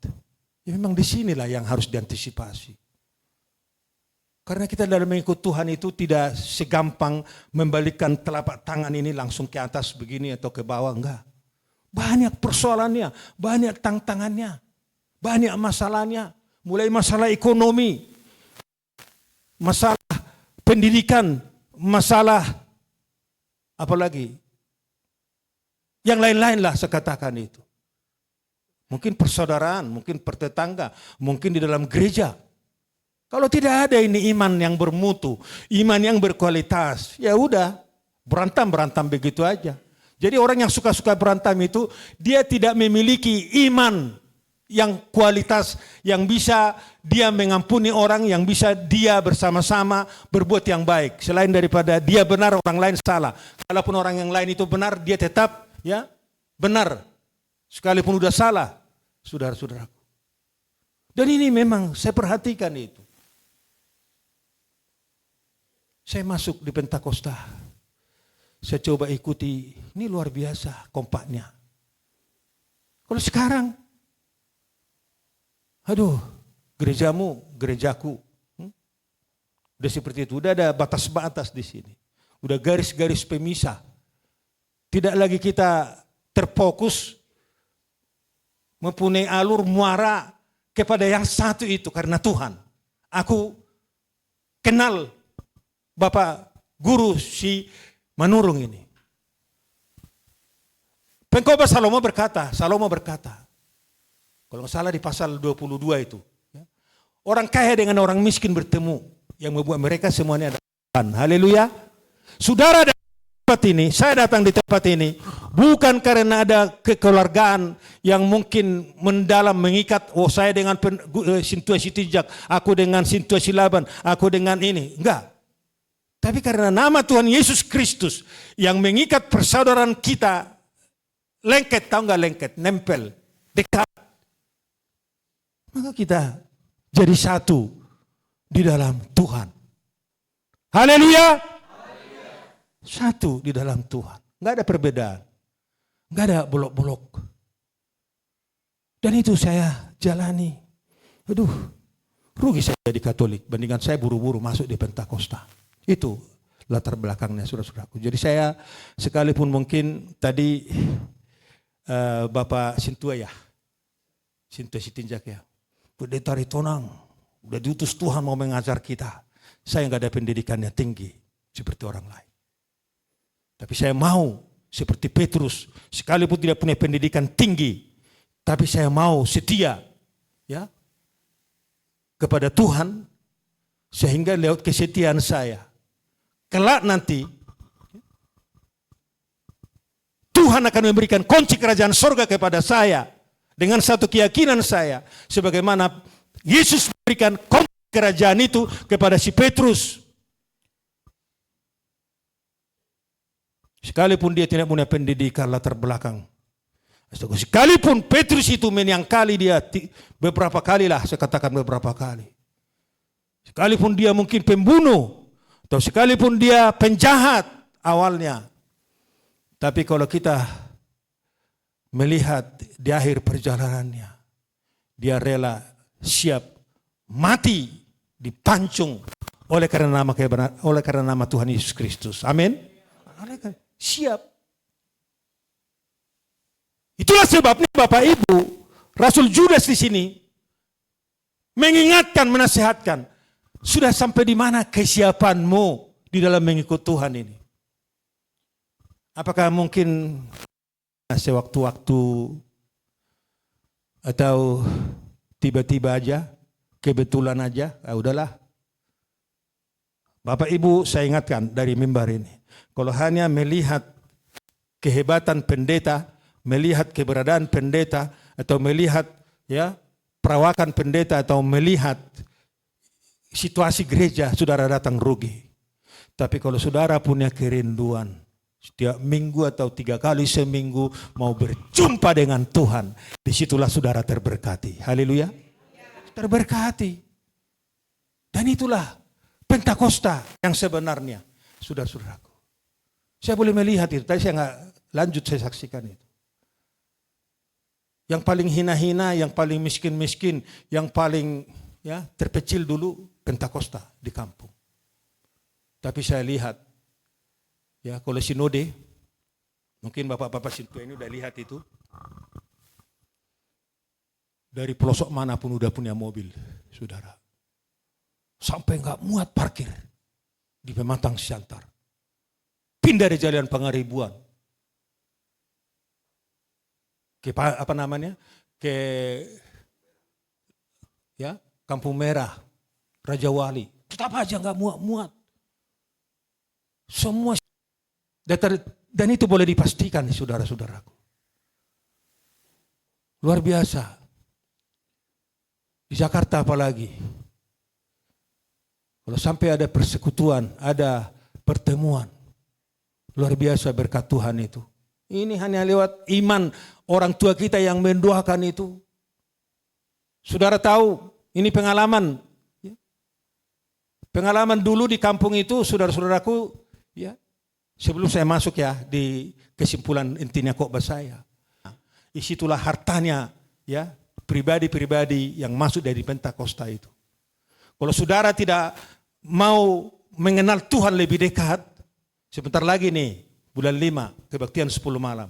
Ya memang disinilah yang harus diantisipasi. Karena kita dalam mengikut Tuhan itu tidak segampang membalikkan telapak tangan ini langsung ke atas begini atau ke bawah, enggak. Banyak persoalannya, banyak tantangannya, banyak masalahnya. Mulai masalah ekonomi, masalah pendidikan, masalah apalagi yang lain-lain lah saya katakan itu. Mungkin persaudaraan, mungkin pertetangga, mungkin di dalam gereja. Kalau tidak ada ini iman yang bermutu, iman yang berkualitas, ya udah berantem begitu aja. Jadi orang yang suka-suka berantem itu dia tidak memiliki iman yang kualitas, yang bisa dia mengampuni orang, yang bisa dia bersama-sama berbuat yang baik. Selain daripada dia benar, orang lain salah. Kalaupun orang yang lain itu benar, dia tetap ya benar. Sekalipun udah salah, saudara-saudaraku. Dan ini memang saya perhatikan itu. Saya masuk di Pentakosta. Saya coba ikuti, ini luar biasa kompaknya. Kalau sekarang, aduh, gerejamu, gerejaku. Udah seperti itu, udah ada batas-batas di sini. Udah garis-garis pemisah. Tidak lagi kita terfokus mempunyai alur muara kepada yang satu itu karena Tuhan. Aku kenal Bapak Guru si Manurung ini. Pengkhotbah Salomo berkata, kalau nggak salah di pasal 22 itu, ya, orang kaya dengan orang miskin bertemu, yang membuat mereka semuanya ada Tuhan. Haleluya. Saudara datang di tempat ini, saya datang di tempat ini, bukan karena ada kekeluargaan yang mungkin mendalam mengikat, oh saya dengan Sintua Sitijak, aku dengan Sintua Silaban, aku dengan ini. Enggak. Tapi karena nama Tuhan Yesus Kristus yang mengikat persaudaraan kita, lengket, tahu nggak lengket, nempel, dekat. Maka kita jadi satu di dalam Tuhan. Haleluya. Satu di dalam Tuhan. Nggak ada perbedaan. Nggak ada bolok-bolok. Dan itu saya jalani. Aduh, rugi saya jadi Katolik. Bandingkan saya buru-buru masuk di Pentakosta. Itu latar belakangnya saudara-saudaraku. Jadi saya sekalipun mungkin tadi Bapak Sintua Sitinjak ya, pendeta Ritonang, udah diutus Tuhan mau mengajar kita. Saya nggak ada pendidikan yang tinggi seperti orang lain. Tapi saya mau seperti Petrus, sekalipun tidak punya pendidikan tinggi, tapi saya mau setia ya kepada Tuhan, sehingga lewat kesetiaan saya kelak nanti Tuhan akan memberikan kunci kerajaan surga kepada saya dengan satu keyakinan saya, sebagaimana Yesus memberikan kunci kerajaan itu kepada si Petrus. Sekalipun dia tidak punya pendidikan latar belakang, sekalipun Petrus itu menyangkali dia beberapa kali lah, saya katakan beberapa kali. Sekalipun dia mungkin pembunuh, atau sekalipun dia penjahat awalnya. Tapi kalau kita melihat di akhir perjalanannya, dia rela siap mati dipancung oleh karena nama Tuhan Yesus Kristus. Amin. Siap. Itulah sebabnya Bapak Ibu, Rasul Judas di sini mengingatkan, menasihatkan, sudah sampai di mana kesiapanmu di dalam mengikut Tuhan ini? Apakah mungkin sewaktu-waktu atau tiba-tiba aja, kebetulan aja, udahlah. Bapak Ibu, saya ingatkan dari mimbar ini, kalau hanya melihat kehebatan pendeta, melihat keberadaan pendeta, atau melihat ya perawakan pendeta, atau melihat situasi gereja, saudara datang rugi. Tapi kalau saudara punya kerinduan, setiap minggu atau 3 kali seminggu mau berjumpa dengan Tuhan, disitulah saudara terberkati. Haleluya. Terberkati. Dan itulah Pentakosta yang sebenarnya, saudara-saudaraku. Saya boleh melihat itu, tapi saya nggak lanjut, saya saksikan itu. Yang paling hina-hina, yang paling miskin-miskin, yang paling ya terpecil dulu Pentakosta di kampung. Tapi saya lihat, ya kalau sinode, mungkin bapak-bapak Sintua ini udah lihat itu. Dari pelosok manapun udah punya mobil, saudara. Sampai nggak muat parkir di Pematang Siantar. Pindah dari Jalan Pangaribuan ke apa namanya? Ke ya, Kampung Merah, Raja Wali. Tetap aja nggak muat. Semua dan itu boleh dipastikan, saudara-saudaraku. Luar biasa. Di Jakarta apalagi. Kalau sampai ada persekutuan, ada pertemuan, luar biasa berkat Tuhan itu. Ini hanya lewat iman orang tua kita yang mendoakan itu. Saudara tahu, ini pengalaman. Pengalaman dulu di kampung itu, saudara-saudaraku, ya, sebelum saya masuk ya di kesimpulan intinya khotbah saya. Disitulah hartanya, ya, pribadi-pribadi yang masuk dari Pentakosta itu. Kalau saudara tidak mau mengenal Tuhan lebih dekat, sebentar lagi nih, bulan 5, kebaktian 10 malam.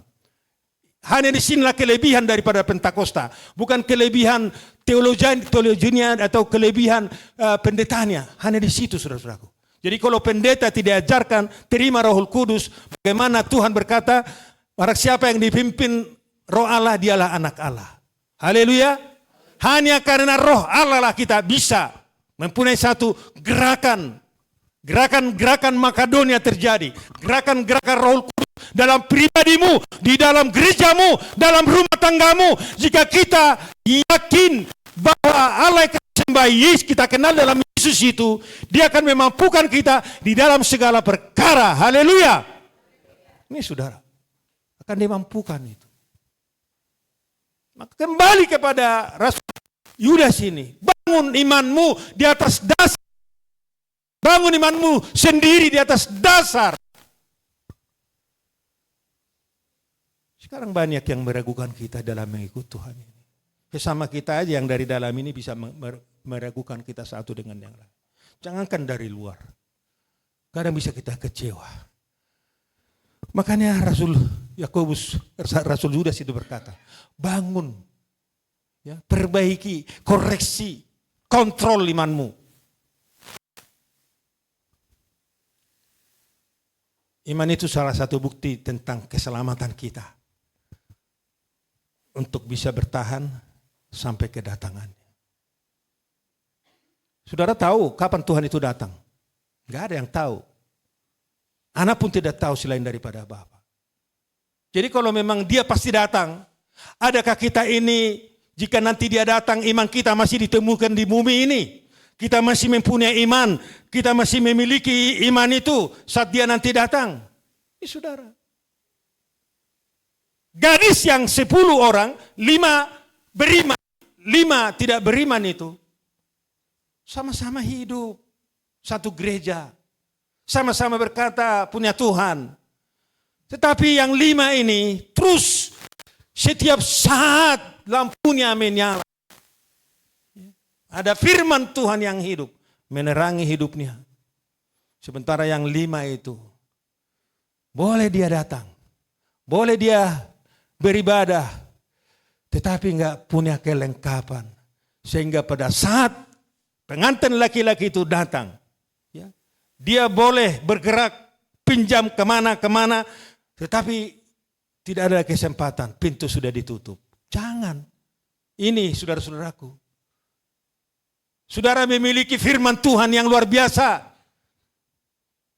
Hanya di sinilah kelebihan daripada Pentakosta. Bukan kelebihan teologinya atau kelebihan pendetanya. Hanya di situ, saudara-saudaraku. Jadi kalau pendeta tidak ajarkan terima Roh Kudus, bagaimana Tuhan berkata, barang siapa yang dipimpin Roh Allah, dialah anak Allah. Haleluya. Hanya karena Roh Allah lah kita bisa mempunyai satu gerakan Makedonia terjadi, gerakan Roh Kudus dalam pribadimu, di dalam gerejamu, dalam rumah tanggamu. Jika kita yakin bahwa Allah yang sembah Yesus kita kenal dalam Yesus itu, dia akan memampukan kita di dalam segala perkara. Haleluya. Ini saudara, akan dimampukan itu. Maka kembali kepada Rasul Yudas ini, bangun imanmu di atas dasar. Bangun imanmu sendiri di atas dasar. Sekarang banyak yang meragukan kita dalam mengikut Tuhan ini. Sesama kita aja yang dari dalam ini bisa meragukan kita satu dengan yang lain. Jangankan dari luar. kadang bisa kita kecewa. Makanya Rasul Yudas itu berkata, bangun, ya, perbaiki, koreksi, kontrol imanmu. Iman itu salah satu bukti tentang keselamatan kita untuk bisa bertahan sampai kedatangannya. Saudara tahu kapan Tuhan itu datang? Enggak ada yang tahu. Anak pun tidak tahu selain daripada Bapa. Jadi kalau memang dia pasti datang, adakah kita ini jika nanti dia datang iman kita masih ditemukan di bumi ini? Kita masih mempunyai iman, kita masih memiliki iman itu saat dia nanti datang. Ini saudara. Gadis yang 10 orang, 5 beriman, 5 tidak beriman itu, sama-sama hidup, satu gereja, sama-sama berkata punya Tuhan. Tetapi yang 5 ini terus setiap saat lampunya menyala. Ada firman Tuhan yang hidup, menerangi hidupnya. Sementara yang 5 itu, boleh dia datang, boleh dia beribadah, tetapi enggak punya kelengkapan. Sehingga pada saat pengantin laki-laki itu datang, ya, dia boleh bergerak, pinjam kemana-kemana, tetapi tidak ada kesempatan, pintu sudah ditutup. Jangan, ini saudara-saudaraku. Saudara memiliki firman Tuhan yang luar biasa,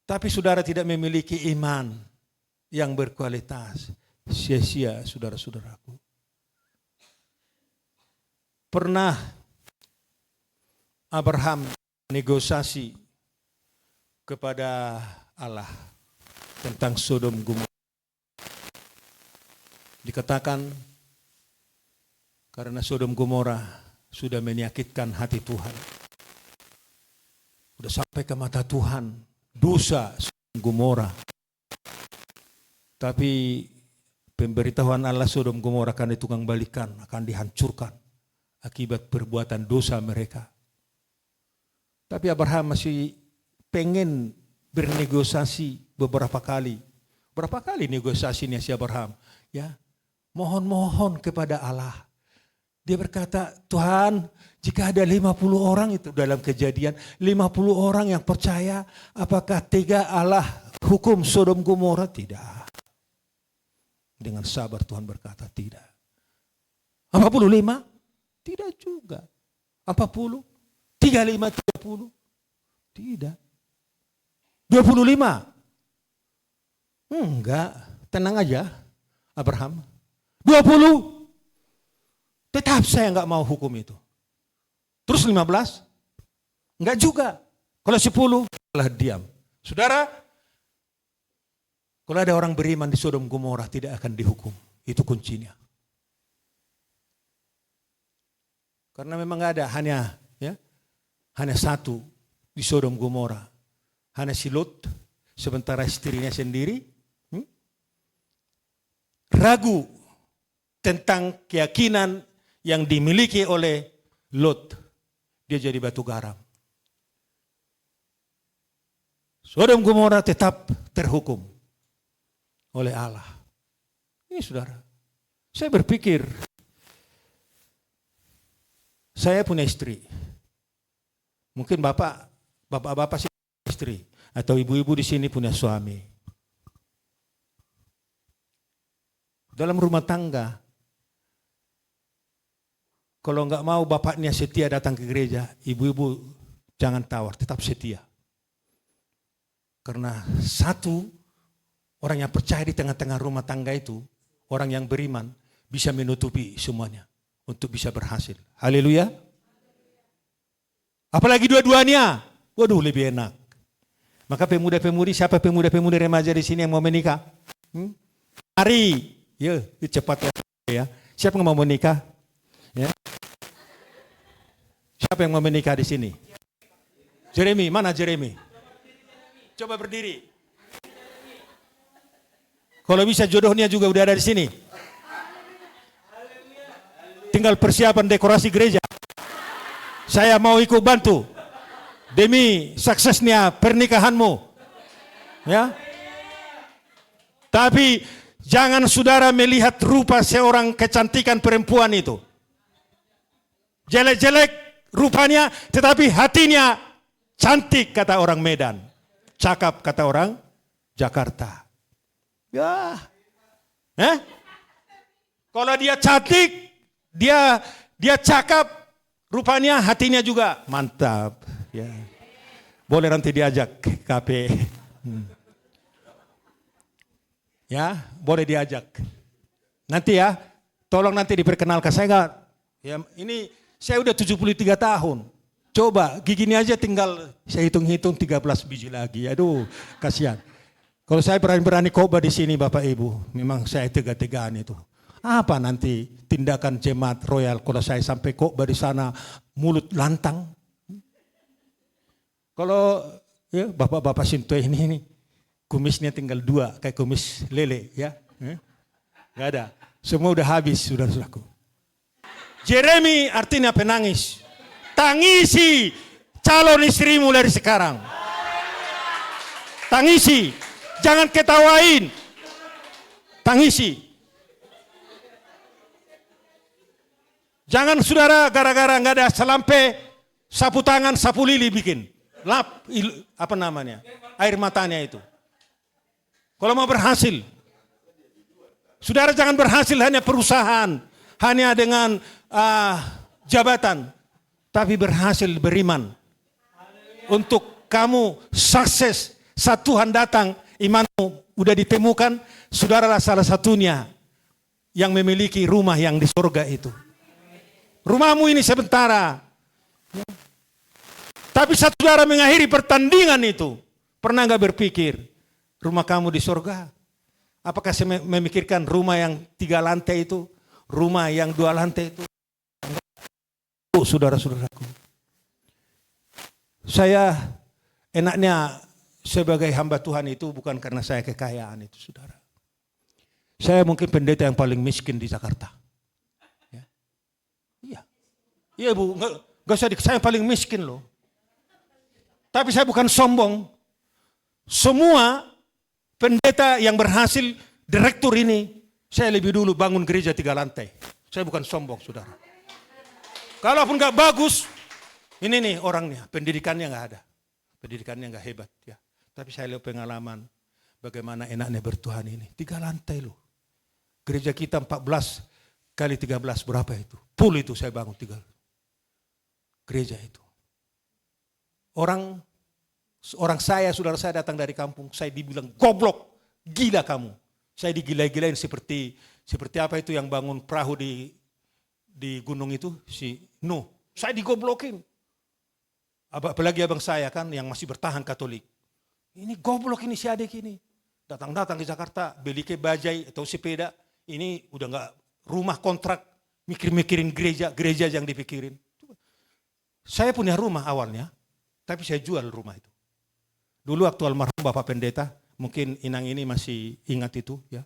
tapi saudara tidak memiliki iman yang berkualitas. Sia-sia saudara-saudaraku. Pernah Abraham negosiasi kepada Allah tentang Sodom Gomora. Dikatakan karena Sodom Gomora sudah menyakitkan hati Tuhan. Sudah sampai ke mata Tuhan, dosa Sodom Gomora. Tapi pemberitahuan Allah Sodom Gomora akan ditukang balikan, akan dihancurkan akibat perbuatan dosa mereka. Tapi Abraham masih pengen bernegosiasi beberapa kali. Berapa kali negosiasinya si Abraham? Ya, mohon-mohon kepada Allah. Dia berkata, Tuhan, jika ada 50 orang itu dalam Kejadian, 50 orang yang percaya, apakah tega Allah hukum Sodom Gomora? Tidak. Dengan sabar Tuhan berkata, tidak. 45? Tidak juga. 40? 35, 30? Tidak. 25? Enggak, tenang aja Abraham. 20? Tetap saya enggak mau hukum itu. Terus 15? Enggak juga. Kalau 10, malah diam. Saudara, kalau ada orang beriman di Sodom Gomora tidak akan dihukum. Itu kuncinya. Karena memang ada hanya satu di Sodom Gomora. Hanya si Lot, sementara istrinya sendiri ragu tentang keyakinan yang dimiliki oleh Lot. Dia jadi batu garam. Sodom Gomora tetap terhukum oleh Allah. Ini saudara, saya berpikir, saya punya istri. Mungkin bapak-bapak sih istri, atau ibu-ibu di sini punya suami. Dalam rumah tangga, kalau enggak mau bapaknya setia datang ke gereja, ibu-ibu jangan tawar, tetap setia. Karena satu, orang yang percaya di tengah-tengah rumah tangga itu, orang yang beriman, bisa menutupi semuanya untuk bisa berhasil. Haleluya. Apalagi dua-duanya, waduh lebih enak. Maka pemuda-pemudi, siapa pemuda-pemudi remaja di sini yang mau menikah? Mari, ya cepat ya. Siapa yang mau menikah? Ya. Siapa yang mau menikah di sini? Jeremy, mana Jeremy? Coba berdiri. Kalau bisa jodohnya juga udah ada di sini. Tinggal persiapan dekorasi gereja. Saya mau ikut bantu demi suksesnya pernikahanmu. Ya. Tapi jangan saudara melihat rupa seorang kecantikan perempuan itu. Jelek-jelek rupanya, tetapi hatinya cantik kata orang Medan. Cakap kata orang Jakarta. Ya. Kalau dia cantik, dia cakap, rupanya hatinya juga mantap. Ya. Boleh nanti diajak KP. Ya, boleh diajak. Nanti ya, tolong nanti diperkenalkan. Saya enggak, ya ini saya udah 73 tahun. Coba gini aja tinggal saya hitung-hitung 13 biji lagi. Aduh, kasihan. Kalau saya berani-berani khotbah di sini Bapak Ibu, memang saya tega-tegaan itu. Apa nanti tindakan jemaat Royal kalau saya sampai khotbah di sana mulut lantang? Kalau ya bapak-bapak Sinto ini kumisnya tinggal 2 kayak kumis lele ya. Gak ada. Semua udah habis saudara-saudaraku. Jeremy artinya penangis. Tangisi calon istrimu dari sekarang. Tangisi. Jangan ketawain. Tangisi. Jangan saudara gara-gara nggak ada selampe, sapu tangan, sapu lili bikin. Lap, apa namanya? Air matanya itu. Kalau mau berhasil. Saudara jangan berhasil hanya perusahaan, hanya dengan jabatan. Tapi berhasil beriman. Untuk kamu sukses, saat Tuhan datang, imanmu udah ditemukan, saudaralah salah satunya yang memiliki rumah yang di surga itu. Rumahmu ini sementara. Tapi saat saudara mengakhiri pertandingan itu, pernah gak berpikir, rumah kamu di surga? Apakah saya memikirkan rumah yang 3 lantai itu, rumah yang 2 lantai itu? Saudara-saudaraku. Saya enaknya sebagai hamba Tuhan itu bukan karena saya kekayaan itu, saudara. Saya mungkin pendeta yang paling miskin di Jakarta. Ya. Iya. Iya Bu, gak usah saya paling miskin loh. Tapi saya bukan sombong. Semua pendeta yang berhasil, direktur ini, saya lebih dulu bangun gereja 3 lantai. Saya bukan sombong, saudara. Kalaupun gak bagus, ini nih orangnya, pendidikannya gak ada. Pendidikannya gak hebat ya. Tapi saya lihat pengalaman bagaimana enaknya bertuhan ini. 3 lantai loh. Gereja kita 14 kali 13 berapa itu? Pool itu saya bangun 3. Gereja itu. Orang saya, saudara saya datang dari kampung, saya dibilang goblok, gila kamu. Saya digila-gilain seperti apa itu yang bangun perahu di gunung itu, si Nuh. Saya digoblokin. Apalagi abang saya kan yang masih bertahan Katolik. Ini goblok ini si adik ini. Datang-datang ke Jakarta, beli ke bajai atau sepeda. Ini udah gak rumah kontrak, mikirin gereja yang dipikirin. Saya punya rumah awalnya, tapi saya jual rumah itu. Dulu waktu almarhum Bapak Pendeta, mungkin Inang ini masih ingat itu ya.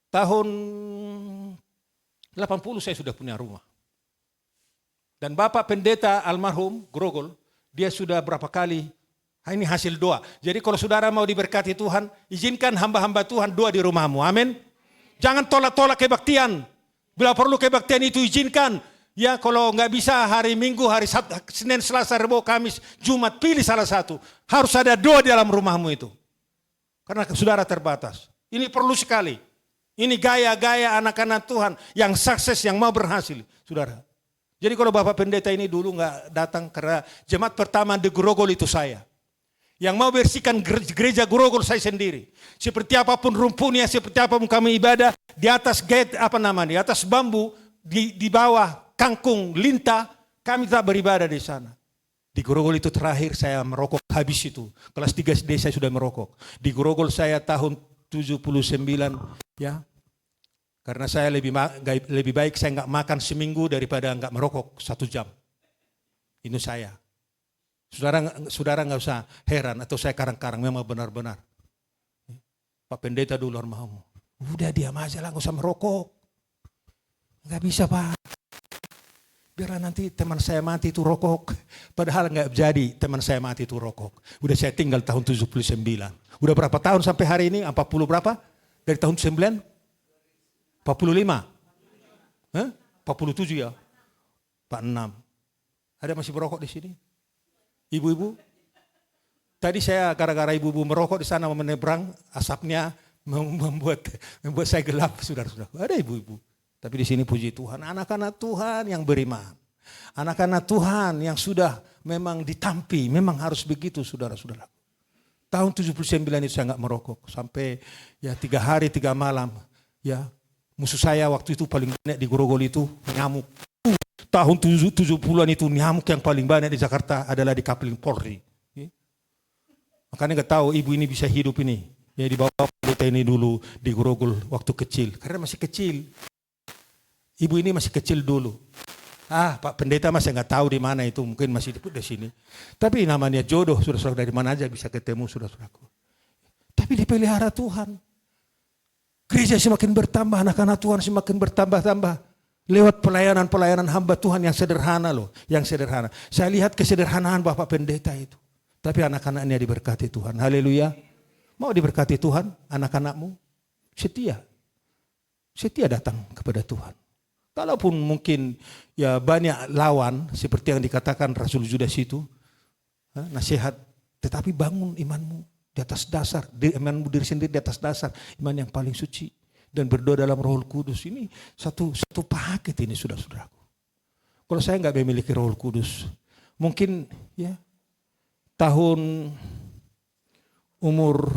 Tahun 80 saya sudah punya rumah. Dan Bapak Pendeta almarhum Grogol, dia sudah berapa kali, ini hasil doa. Jadi kalau saudara mau diberkati Tuhan, izinkan hamba-hamba Tuhan doa di rumahmu. Amin. Jangan tolak-tolak kebaktian. Bila perlu kebaktian itu izinkan. Ya kalau nggak bisa hari Minggu, hari Sabtu, Senin, Selasa, Rabu, Kamis, Jumat, pilih salah satu. Harus ada doa di dalam rumahmu itu. Karena saudara terbatas. Ini perlu sekali. Ini gaya-gaya anak-anak Tuhan yang sukses, yang mau berhasil, saudara. Jadi kalau Bapak Pendeta ini dulu nggak datang karena jemaat pertama di Grogol itu saya. Yang mau bersihkan gereja Grogol saya sendiri. Seperti apapun rumputnya, seperti apapun kami ibadah, di atas gate, di atas bambu, di bawah kangkung, lintah, kami tetap beribadah di sana. Di Grogol itu terakhir saya merokok habis itu. Kelas 3 SD saya sudah merokok. Di Grogol saya tahun 79 ya. Karena saya lebih baik saya nggak makan seminggu daripada nggak merokok 1 jam. Ini saya. Saudara nggak usah heran atau saya karang-karang, memang benar-benar. Pak Pendeta dulu almarhum. Udah diam aja lah, nggak usah merokok. Nggak bisa Pak. Biar nanti teman saya mati itu rokok. Padahal nggak jadi teman saya mati itu rokok. Udah saya tinggal tahun 79. Udah berapa tahun sampai hari ini? 40 berapa? Dari tahun 9? 45? Hah? 47 ya? 46. Ada masih merokok di sini? Ibu-ibu? Tadi saya gara-gara ibu-ibu merokok di sana menyeberang, asapnya membuat saya gelap, saudara-saudara. Ada ibu-ibu. Tapi di sini puji Tuhan, anak-anak Tuhan yang beriman. Anak-anak Tuhan yang sudah memang ditampi, memang harus begitu saudara-saudara. Tahun 79 itu saya nggak merokok. Sampai ya 3 hari 3 malam. Ya, musuh saya waktu itu paling banyak di Grogol itu nyamuk. Tahun 70-an itu nyamuk yang paling banyak di Jakarta adalah di Kapling Polri. Makanya nggak tahu ibu ini bisa hidup ini. Ya di bawah pendeta ini dulu di Grogol waktu kecil. Karena masih kecil. Ibu ini masih kecil dulu. Pak pendeta masih nggak tahu di mana itu, mungkin masih di sini. Tapi namanya jodoh, saudara-saudara, dari mana aja bisa ketemu, saudara-saudaraku. Tapi dipelihara Tuhan. Gereja semakin bertambah, anak-anak Tuhan semakin bertambah-tambah. Lewat pelayanan-pelayanan hamba Tuhan yang sederhana loh, yang sederhana. Saya lihat kesederhanaan Bapak pendeta itu. Tapi anak-anaknya diberkati Tuhan. Haleluya. Mau diberkati Tuhan, anak-anakmu? Setia. Setia datang kepada Tuhan. Kalaupun mungkin ya banyak lawan seperti yang dikatakan Rasul Judas itu, nasihat, tetapi bangun imanmu di atas dasar, imanmu diri sendiri di atas dasar, iman yang paling suci dan berdoa dalam Roh Kudus. Ini satu paket ini saudara-saudaraku. Kalau saya nggak memiliki Roh Kudus, mungkin ya tahun umur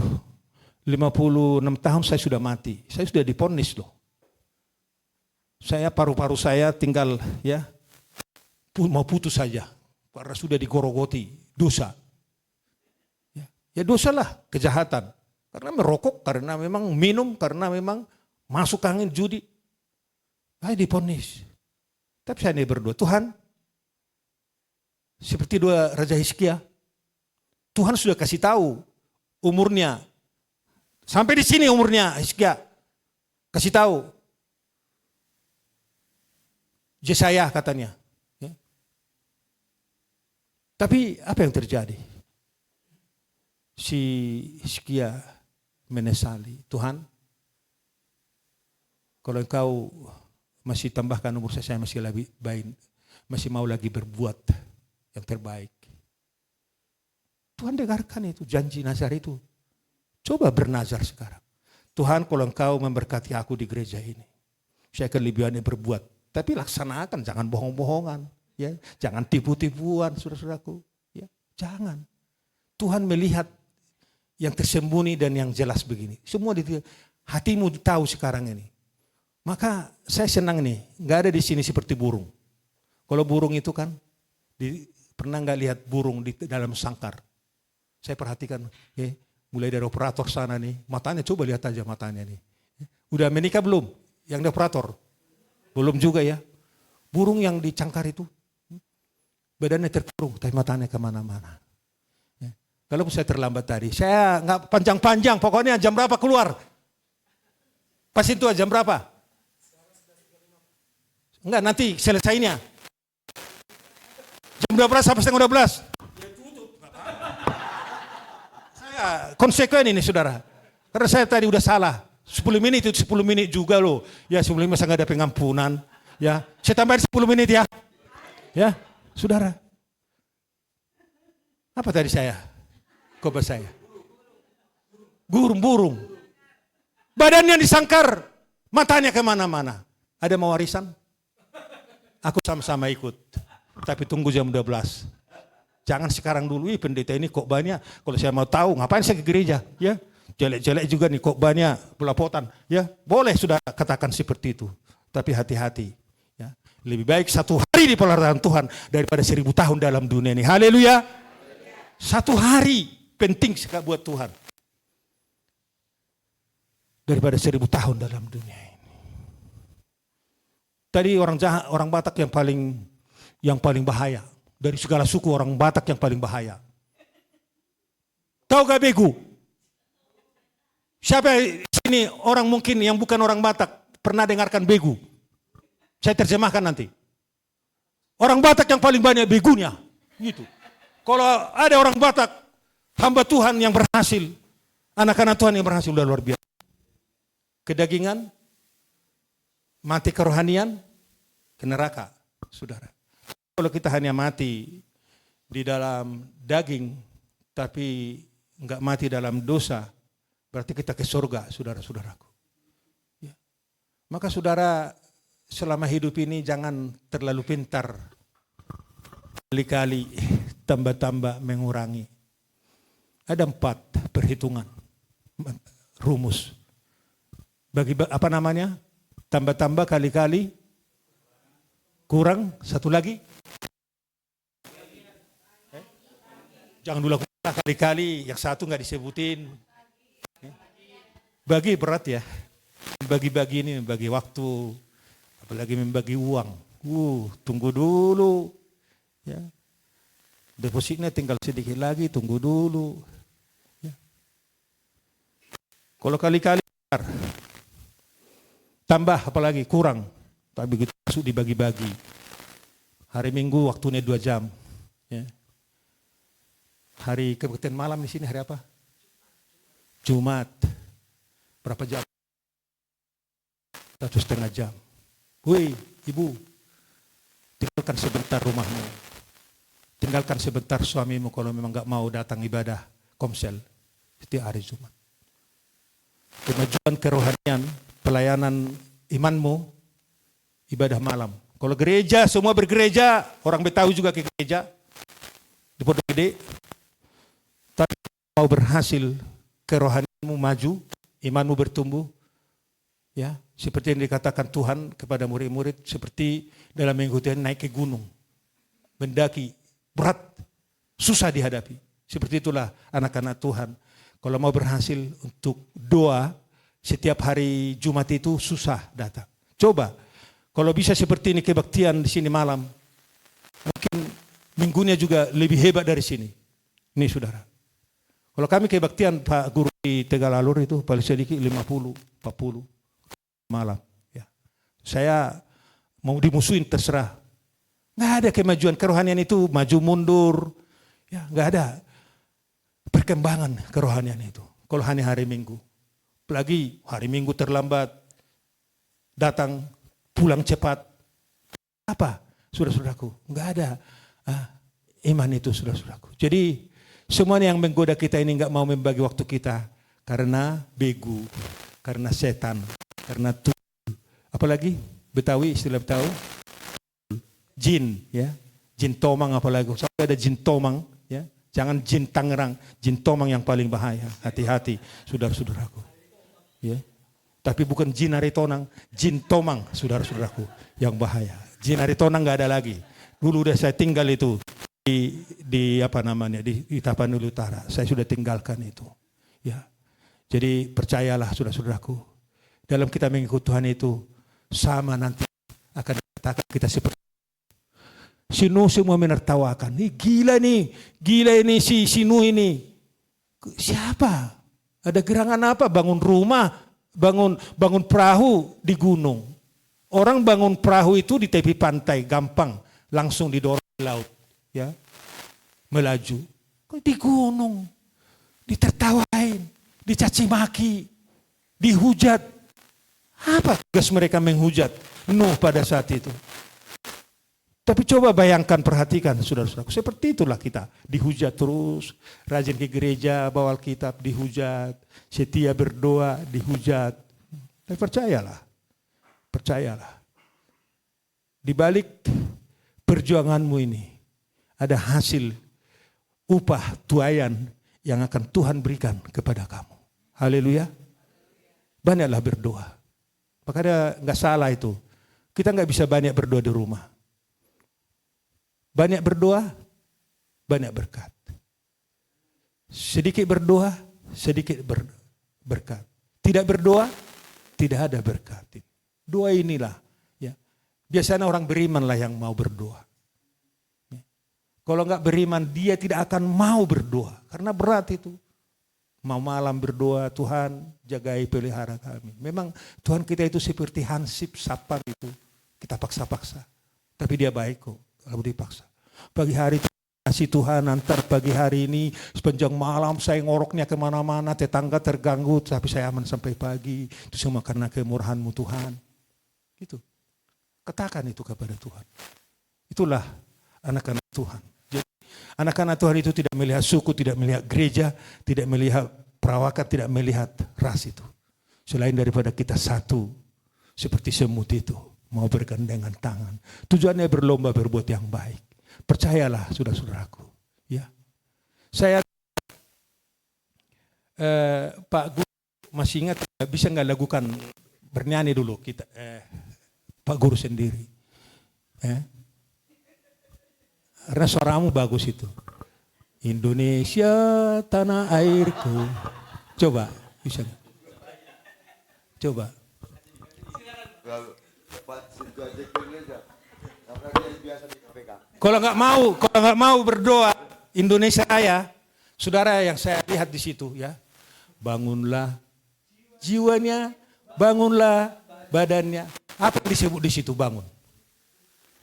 56 tahun saya sudah mati, saya sudah divonis loh. Saya paru-paru saya tinggal ya mau putus saja karena sudah digorogoti dosa. Ya dosalah, kejahatan. Karena merokok, karena memang minum, karena memang masuk angin judi. Saya divonis. Tapi saya ini berdoa, Tuhan, seperti doa Raja Hizkia, Tuhan sudah kasih tahu umurnya. Sampai di sini umurnya Hizkia. Kasih tahu. Yesaya katanya. Ya. Tapi apa yang terjadi? Si Hizkia menyesali. Tuhan, kalau engkau masih tambahkan umur saya masih lebih baik. Masih mau lagi berbuat yang terbaik. Tuhan dengarkan itu, janji nazar itu. Coba bernazar sekarang. Tuhan, kalau engkau memberkati aku di gereja ini, saya akan lebih banyak berbuat. Tapi laksanakan, jangan bohong-bohongan, ya, jangan tipu-tipuan, saudara-saudaraku, ya, jangan. Tuhan melihat yang tersembunyi dan yang jelas begini. Semua di hatimu tahu sekarang ini. Maka saya senang nih, nggak ada di sini seperti burung. Kalau burung itu kan, pernah nggak lihat burung di dalam sangkar? Saya perhatikan, ya, mulai dari operator sana nih, matanya coba lihat aja matanya nih. Udah menikah belum? Yang di operator? Belum juga ya. Burung yang dicangkar itu, badannya terkurung, tapi matanya kemana-mana. Ya. Kalau saya terlambat tadi, saya nggak panjang-panjang, pokoknya jam berapa keluar? Pas itu jam berapa? Enggak, nanti selesainya. Jam 12 sampai setengah 12. Saya konsekuen ini saudara. Karena saya tadi udah salah. 10 menit itu 10 menit juga loh. Ya 10 menit masa gak ada pengampunan. Ya, saya tambahin 10 menit ya. Ya, saudara. Apa tadi saya? Khotbah saya. Burung. Badannya disangkar. Matanya kemana-mana. Ada mau warisan? Aku sama-sama ikut. Tapi tunggu jam 12. Jangan sekarang dulu, pendeta ini kok banyak. Kalau saya mau tahu, ngapain saya ke gereja? Ya, jelek-jelek juga nih kok banyak pelapotan. Ya, boleh sudah katakan seperti itu. Tapi hati-hati. Ya, lebih baik 1 hari di pelayanan Tuhan daripada 1000 tahun dalam dunia ini. Haleluya. 1 hari penting sekali buat Tuhan. Daripada 1000 tahun dalam dunia ini. Tadi orang Batak yang paling bahaya. Dari segala suku orang Batak yang paling bahaya. Tahu gak begu? Siapa di sini orang mungkin yang bukan orang Batak pernah dengarkan begu? Saya terjemahkan nanti. Orang Batak yang paling banyak begunya. Gitu. Kalau ada orang Batak, hamba Tuhan yang berhasil, anak-anak Tuhan yang berhasil, udah luar biasa. Kedagingan, mati kerohanian, ke neraka, saudara. Kalau kita hanya mati di dalam daging, tapi enggak mati dalam dosa, berarti kita ke surga, saudara-saudaraku. Ya. Maka saudara, selama hidup ini jangan terlalu pintar, kali-kali tambah-tambah mengurangi. Ada 4 perhitungan, rumus. Bagi apa namanya? Tambah-tambah kali-kali, kurang, satu lagi. Jangan dulu kali-kali, yang satu nggak disebutin. Bagi berat ya. Bagi-bagi ini membagi waktu, apalagi membagi uang. Tunggu dulu. Ya. Depositnya tinggal sedikit lagi, tunggu dulu. Ya. Kalau kali-kali tambah apalagi kurang, tapi begitu masuk dibagi-bagi. Hari Minggu waktunya 2 jam. Ya. Hari kebaktian malam di sini hari apa? Jumat. Berapa jam? 1,5 jam. Woi, ibu, tinggalkan sebentar rumahmu. Tinggalkan sebentar suamimu kalau memang enggak mau datang ibadah komsel setiap hari Jumat. Kemajuan kerohanian, pelayanan imanmu, ibadah malam. Kalau gereja, semua bergereja, orang Betawi juga ke gereja, di Pondok Gede. Tapi mau berhasil, kerohanianmu maju, imanmu bertumbuh, ya seperti yang dikatakan Tuhan kepada murid-murid, seperti dalam mengikuti naik ke gunung, mendaki, berat, susah dihadapi. Seperti itulah anak-anak Tuhan. Kalau mau berhasil untuk doa, setiap hari Jumat itu susah datang. Coba, kalau bisa seperti ini kebaktian di sini malam, mungkin minggunya juga lebih hebat dari sini. Ini saudara. Kalau kami kebaktian Pak Guru di Tegalalur itu paling sedikit 50, 40 malam. Ya. Saya mau dimusuhin terserah. Nggak ada kemajuan kerohanian itu maju mundur. Ya, nggak ada perkembangan kerohanian itu. Kalau hanya hari Minggu. Apalagi hari Minggu terlambat, datang, pulang cepat. Apa? Saudara-saudaraku, nggak ada iman itu saudara-saudaraku. Jadi semua yang menggoda kita ini nggak mau membagi waktu kita karena begu, karena setan, karena apalagi Betawi, istilah Betawi, jin, ya, jin tomang apalagi. Sampai ada jin tomang, ya, jangan jin Tangerang, jin tomang yang paling bahaya. Hati-hati, saudara-saudaraku. Ya. Tapi bukan jin Aritonang, jin tomang, saudara-saudaraku, yang bahaya. Jin Aritonang nggak ada lagi. Dulu udah saya tinggal itu di apa namanya di Tapanuli Utara. Saya sudah tinggalkan itu. Ya. Jadi percayalah saudara-saudaraku, dalam kita mengikut Tuhan itu sama nanti akan dikatakan kita seperti Sinu semua menertawakan. Gila ini si Sinu ini. Siapa? Ada gerangan apa? Bangun rumah, bangun perahu di gunung. Orang bangun perahu itu di tepi pantai gampang, langsung didorong ke laut, ya. Melaju. Di gunung, ditertawain, dicaci maki, dihujat. Apa tugas mereka menghujat Nuh pada saat itu? Tapi coba bayangkan, perhatikan saudara-saudaraku, seperti itulah kita, dihujat terus, rajin ke gereja, bawa Alkitab, dihujat, setia berdoa, dihujat. Tapi percayalah, di balik perjuanganmu ini ada hasil upah tuaian yang akan Tuhan berikan kepada kamu. Haleluya. Banyaklah berdoa. Makanya nggak salah itu, kita nggak bisa banyak berdoa di rumah. Banyak berdoa, banyak berkat. Sedikit berdoa, sedikit berkat. Tidak berdoa, tidak ada berkat. Doa inilah. Ya. Biasanya orang beriman lah yang mau berdoa. Ya. Kalau enggak beriman, dia tidak akan mau berdoa. Karena berat itu. Mau malam berdoa, Tuhan jagai pelihara kami. Memang Tuhan kita itu seperti hansip, sapan itu. Kita paksa-paksa. Tapi dia baik kok. kalau dipaksa. Pagi hari kasih Tuhan, antar pagi hari ini sepanjang malam saya ngoroknya kemana-mana, tetangga terganggu, tapi saya aman sampai pagi. Itu semua karena kemurahan-Mu Tuhan. Gitu. Katakan itu kepada Tuhan. Itulah anak-anak Tuhan. Jadi anak-anak Tuhan itu tidak melihat suku, tidak melihat gereja, tidak melihat perawakan, tidak melihat ras itu. Selain daripada kita satu, seperti semut itu, mau bergandengan tangan. Tujuannya berlomba berbuat yang baik. Percayalah saudara-saudaraku. Ya. Saya Pak Guru masih ingat, bisa nggak lakukan bernyanyi dulu kita Pak Guru sendiri. Karena suaramu bagus itu. Indonesia tanah airku. Coba, bisa nggak? Coba. Kalau nggak mau berdoa Indonesia Raya, saudara yang saya lihat di situ ya, bangunlah jiwanya, bangunlah badannya. Apa yang disebut di situ bangun?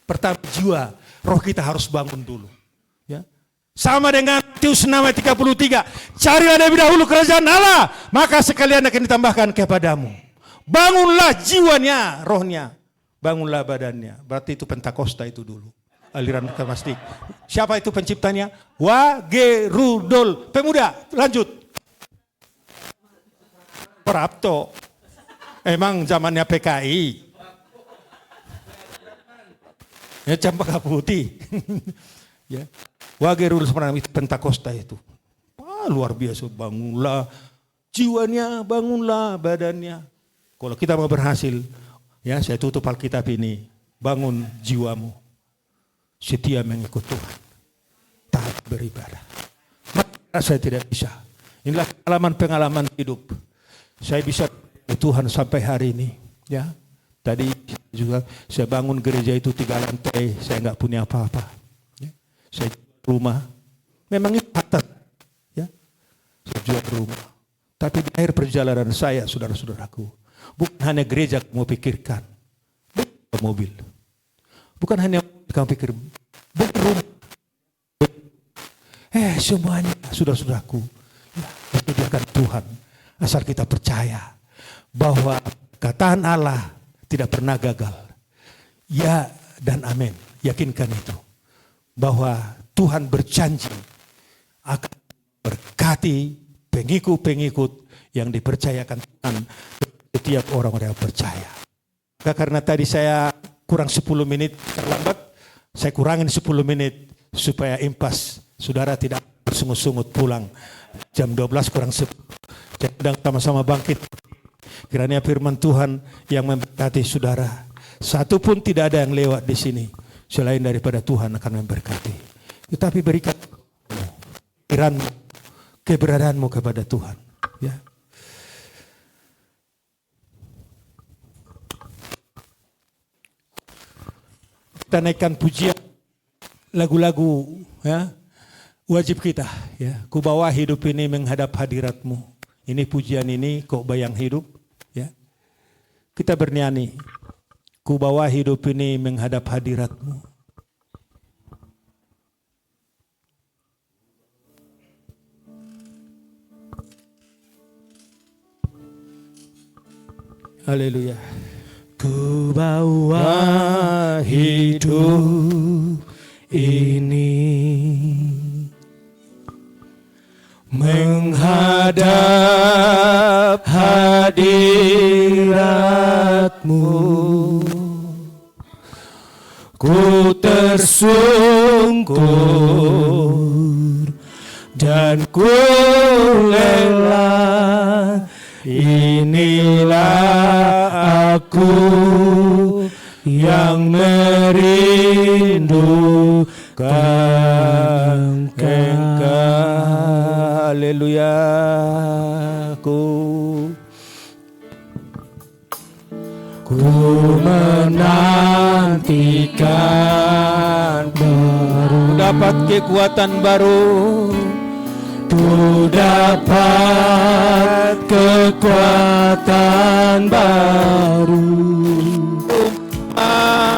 Pertama jiwa, roh kita harus bangun dulu. Ya. Sama dengan Matius 6:33, carilah lebih dahulu kerajaan Allah, maka sekalian akan ditambahkan kepadamu. Bangunlah jiwanya, rohnya, bangunlah badannya. Berarti itu Pentakosta itu dulu. Aliran karismatik. Siapa itu penciptanya? Wage Rudol. Pemuda, lanjut. Prapto. Emang zamannya PKI. Ya Cempaka Putih. Ya. Wage Rudol itu Pentakosta itu. Luar biasa. Bangunlah jiwanya, bangunlah badannya. Kalau kita mau berhasil, ya saya tutup Alkitab ini. Bangun jiwamu. Setia mengikut Tuhan, taat beribadah. Maka saya tidak bisa. Inilah pengalaman hidup. Saya bisa Tuhan sampai hari ini. Ya, tadi juga saya bangun gereja itu 3 lantai, saya nggak punya apa-apa. Ya. Saya jual rumah, memang itu harta. Ya, saya jual rumah. Tapi di akhir perjalanan saya, saudara-saudaraku, bukan hanya gereja kamu pikirkan, bukan mobil, bukan hanya kamu pikir rumah. Semuanya saudara-saudaraku ya, disediakan Tuhan. Asal kita percaya bahwa kataan Allah tidak pernah gagal. Ya dan amin. Yakinkan itu. Bahwa Tuhan berjanji akan berkati pengikut-pengikut yang dipercayakan Tuhan setiap orang-orang yang percaya. Karena tadi saya kurang 10 menit terlambat, saya kurangin 10 menit supaya impas saudara tidak bersungut-sungut pulang jam 12 kurang 10. Sedang sama-sama bangkit. Kiranya firman Tuhan yang memberkati saudara. Satu pun tidak ada yang lewat di sini selain daripada Tuhan akan memberkati. Tetapi berikan keberadaanmu kepada Tuhan. Ya. Kita naikkan pujian lagu-lagu ya, wajib kita ya. Ku bawa hidup ini menghadap hadirat-Mu. Ini pujian ini kok bayang hidup ya. Kita bernyanyi. Ku bawa hidup ini menghadap hadirat-Mu. Haleluya. Ku bawa hidup ini menghadap hadirat-Mu. Ku tersungkur dan ku rela. Inilah aku yang merindukan Engkau. Haleluya. Ku menantikan baru dapat kekuatan baru. Ku dapat kekuatan baru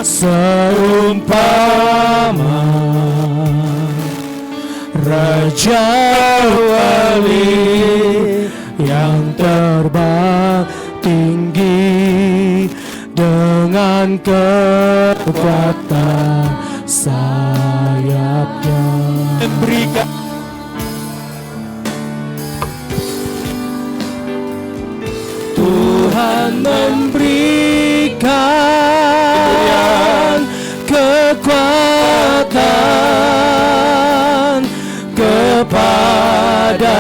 seumpama Raja Wali yang terbang tinggi dengan kekuatan sayapnya. Memberikan Tuhan memberikan kekuatan kepada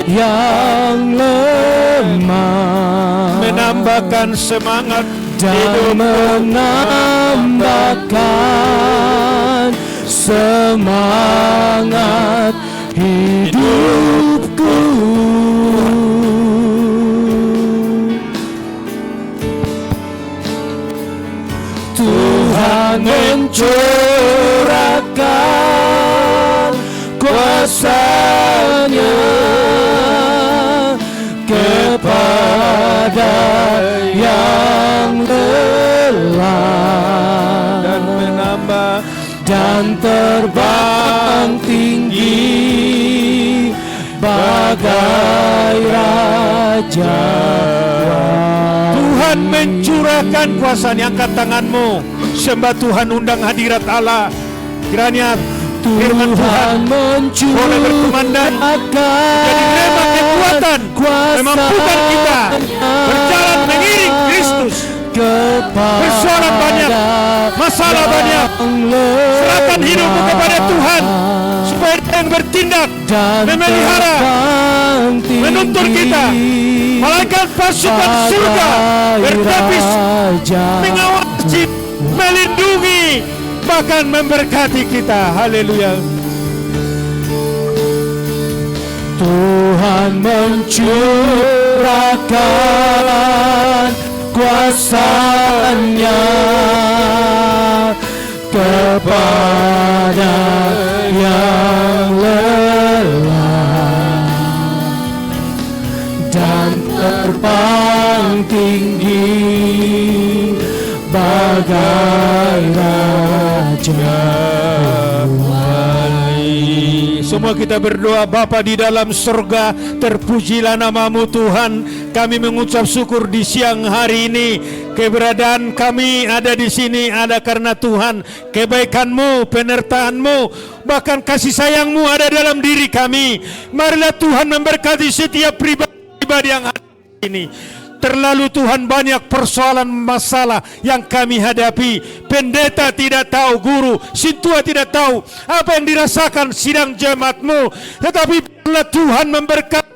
yang lemah, menambahkan semangat dan menambahkan semangat hidupku. Tuhan mencurahkan kuasa-Nya kepada yang lelah dan menambah dan terbang tinggi bagai raja. Tuhan mencurahkan kuasa-Nya. Angkat tanganmu, sembah Tuhan, undang hadirat Allah. Kiranya firman Tuhan boleh berkumandang, jadi rema kekuatan memampukan kita berjalan mengiring Kristus. Persoalan banyak, masalah banyak, serahkan hidupmu kepada Tuhan supaya Dia yang bertindak, memelihara, menuntun kita. Malaikat pasukan surga bertapis, mengawasi, melindungi, bahkan memberkati kita. Haleluya. Tuhan mencurahkan kuasa-Nya kepada yang lelah dan terbang tinggi bagai raja. Semua kita berdoa. Bapa di dalam surga, terpujilah nama-Mu Tuhan. Kami mengucap syukur di siang hari ini. Keberadaan kami ada di sini ada karena Tuhan. Kebaikan-Mu, penyertaan-Mu, bahkan kasih sayang-Mu ada dalam diri kami. Marilah Tuhan memberkati setiap pribadi yang ada di sini. Terlalu Tuhan banyak persoalan masalah yang kami hadapi. Pendeta tidak tahu, guru, sintua tidak tahu apa yang dirasakan sidang jemaat-Mu. Tetapi biarlah Tuhan memberkati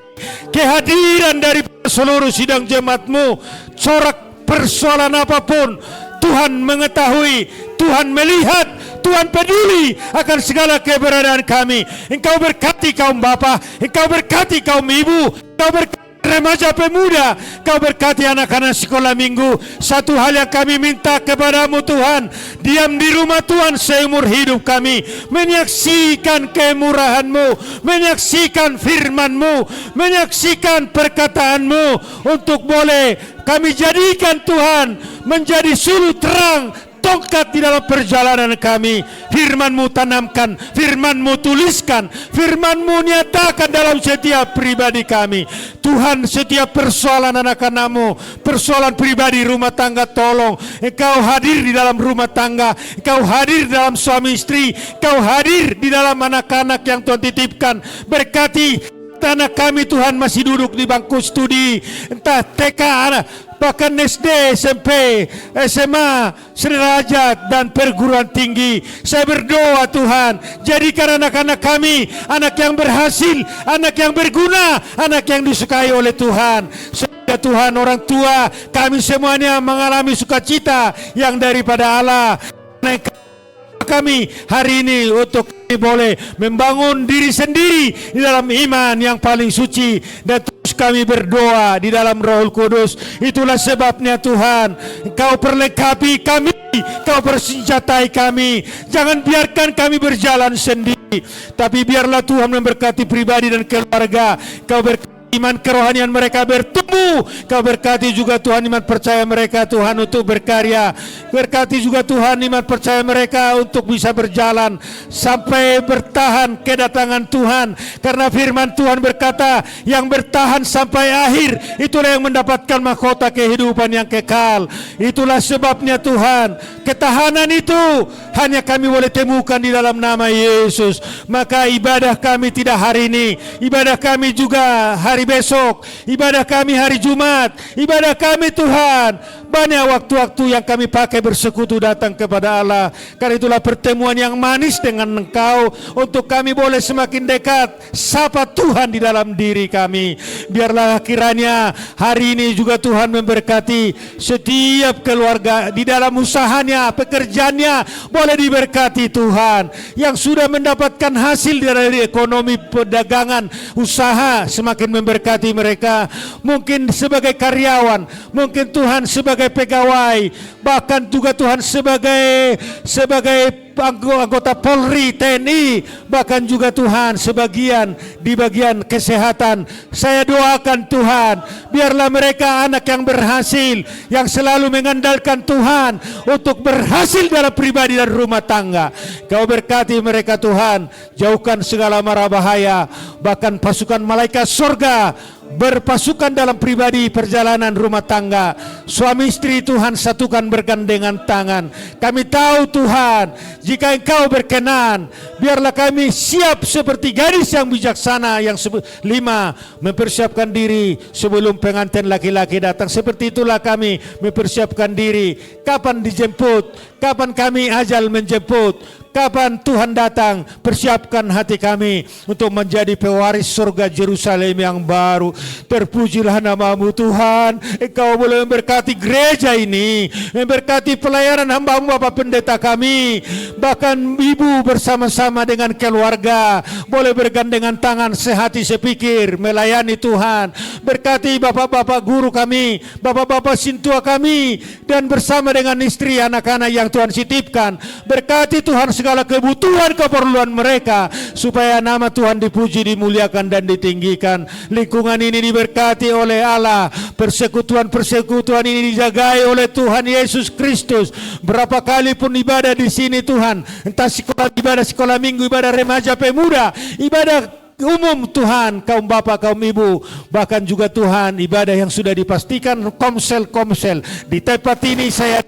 kehadiran dari seluruh sidang jemaat-Mu. Corak persoalan apapun, Tuhan mengetahui, Tuhan melihat, Tuhan peduli akan segala keberadaan kami. Engkau berkati kaum bapa, Engkau berkati kaum ibu, Engkau berkati remaja pemuda, Kau berkati anak-anak sekolah minggu. Satu hal yang kami minta kepadamu Tuhan, diam di rumah Tuhan seumur hidup kami, menyaksikan kemurahan-Mu, menyaksikan firman-Mu, menyaksikan perkataan-Mu, untuk boleh kami jadikan Tuhan menjadi suluh terang, tongkat di dalam perjalanan kami. Firman-Mu tanamkan, Firman-Mu tuliskan, Firman-Mu nyatakan dalam setiap pribadi kami. Tuhan, setiap persoalan anak-anak-Mu, persoalan pribadi rumah tangga, tolong Engkau hadir di dalam rumah tangga, Engkau hadir di dalam suami istri, Engkau hadir di dalam anak-anak yang Tuhan titipkan. Berkati anak kami Tuhan masih duduk di bangku studi, entah TK, bahkan SD, SMP, SMA, sederajat dan perguruan tinggi. Saya berdoa Tuhan, jadikan anak-anak kami anak yang berhasil, anak yang berguna, anak yang disukai oleh Tuhan. Ya Tuhan, orang tua kami semuanya mengalami sukacita yang daripada Allah. Kami hari ini untuk kami boleh membangun diri sendiri di dalam iman yang paling suci, dan terus kami berdoa di dalam Roh Kudus. Itulah sebabnya Tuhan, Engkau perlengkapi kami, Engkau persenjatai kami. Jangan biarkan kami berjalan sendiri, tapi biarlah Tuhan memberkati pribadi dan keluarga. Engkau berkati iman kerohanian mereka bertumbuh roh-Mu. Kau berkati juga Tuhan iman percaya mereka Tuhan untuk berkarya. Berkati juga Tuhan iman percaya mereka untuk bisa berjalan sampai bertahan kedatangan Tuhan. Karena firman Tuhan berkata, yang bertahan sampai akhir, itulah yang mendapatkan mahkota kehidupan yang kekal. Itulah sebabnya Tuhan, ketahanan itu hanya kami boleh temukan di dalam nama Yesus. Maka ibadah kami tidak hari ini, ibadah kami juga hari besok, ibadah kami hari Jumat, ibadah kami Tuhan, banyak waktu-waktu yang kami pakai bersekutu datang kepada Allah. Karena itulah pertemuan yang manis dengan Engkau, untuk kami boleh semakin dekat sapa Tuhan di dalam diri kami. Biarlah kiranya hari ini juga Tuhan memberkati setiap keluarga di dalam usahanya, pekerjaannya boleh diberkati Tuhan. Yang sudah mendapatkan hasil dari ekonomi perdagangan usaha, semakin memberkati mereka. Mungkin sebagai karyawan, mungkin Tuhan sebagai pegawai, bahkan juga Tuhan sebagai anggota Polri, TNI, bahkan juga Tuhan sebagian di bagian kesehatan. Saya doakan Tuhan, biarlah mereka anak yang berhasil, yang selalu mengandalkan Tuhan untuk berhasil dalam pribadi dan rumah tangga. Kau berkati mereka Tuhan, jauhkan segala mara bahaya, bahkan pasukan malaikat surga berpasukan dalam pribadi perjalanan rumah tangga. Suami istri Tuhan satukan bergandengan tangan. Kami tahu Tuhan, jika Engkau berkenan, biarlah kami siap seperti gadis yang bijaksana yang 5 mempersiapkan diri sebelum pengantin laki-laki datang. Seperti itulah kami mempersiapkan diri. Kapan dijemput, kapan kami ajal menjemput, kapan Tuhan datang, persiapkan hati kami untuk menjadi pewaris surga Yerusalem yang baru. Terpujilah nama-Mu Tuhan. Engkau boleh memberkati gereja ini, memberkati pelayanan hamba-Mu Bapak Pendeta kami, bahkan ibu bersama-sama dengan keluarga boleh bergandengan tangan, sehati sepikir melayani Tuhan. Berkati bapak-bapak guru kami, bapak-bapak sintua kami, dan bersama dengan istri anak-anak yang Tuhan titipkan. Berkati Tuhan segala kebutuhan keperluan mereka, supaya nama Tuhan dipuji, dimuliakan dan ditinggikan. Lingkungan ini diberkati oleh Allah, persekutuan ini dijagai oleh Tuhan Yesus Kristus. Berapa kali pun ibadah di sini Tuhan, entah ibadah sekolah minggu, ibadah remaja pemuda, ibadah umum Tuhan, kaum bapak, kaum ibu, bahkan juga Tuhan ibadah yang sudah dipastikan komsel-komsel di tempat ini. Saya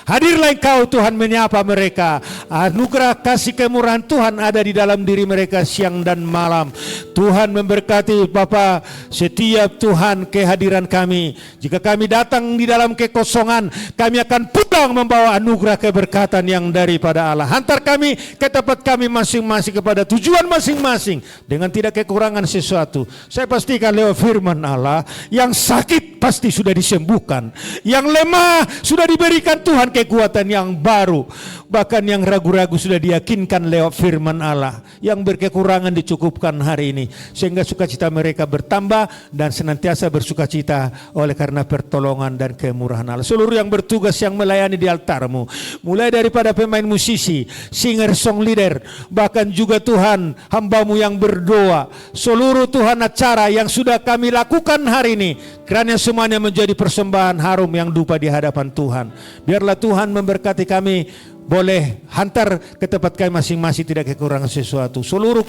hadirlah Engkau Tuhan menyapa mereka. Anugerah kasih kemurahan Tuhan ada di dalam diri mereka siang dan malam. Tuhan memberkati Bapa setiap Tuhan kehadiran kami. Jika kami datang di dalam kekosongan, kami akan pulang membawa anugerah keberkatan yang daripada Allah. Hantar kami ke tempat kami masing-masing, kepada tujuan masing-masing, dengan tidak kekurangan sesuatu. Saya pastikan lewat firman Allah, yang sakit pasti sudah disembuhkan, yang lemah sudah diberikan Tuhan kekuatan yang baru, bahkan yang ragu-ragu sudah diyakinkan lewat firman Allah. Yang berkekurangan dicukupkan hari ini, sehingga sukacita mereka bertambah dan senantiasa bersukacita oleh karena pertolongan dan kemurahan Allah. Seluruh yang bertugas yang melayani di altar-Mu, mulai daripada pemain musisi, singer, song leader, bahkan juga Tuhan hamba-Mu yang berdoa, seluruh Tuhan acara yang sudah kami lakukan hari ini, kiranya semuanya menjadi persembahan harum yang dupa di hadapan Tuhan. Biarlah Tuhan memberkati kami, boleh hantar ke tempat kami masing-masing, tidak kekurangan sesuatu. Seluruh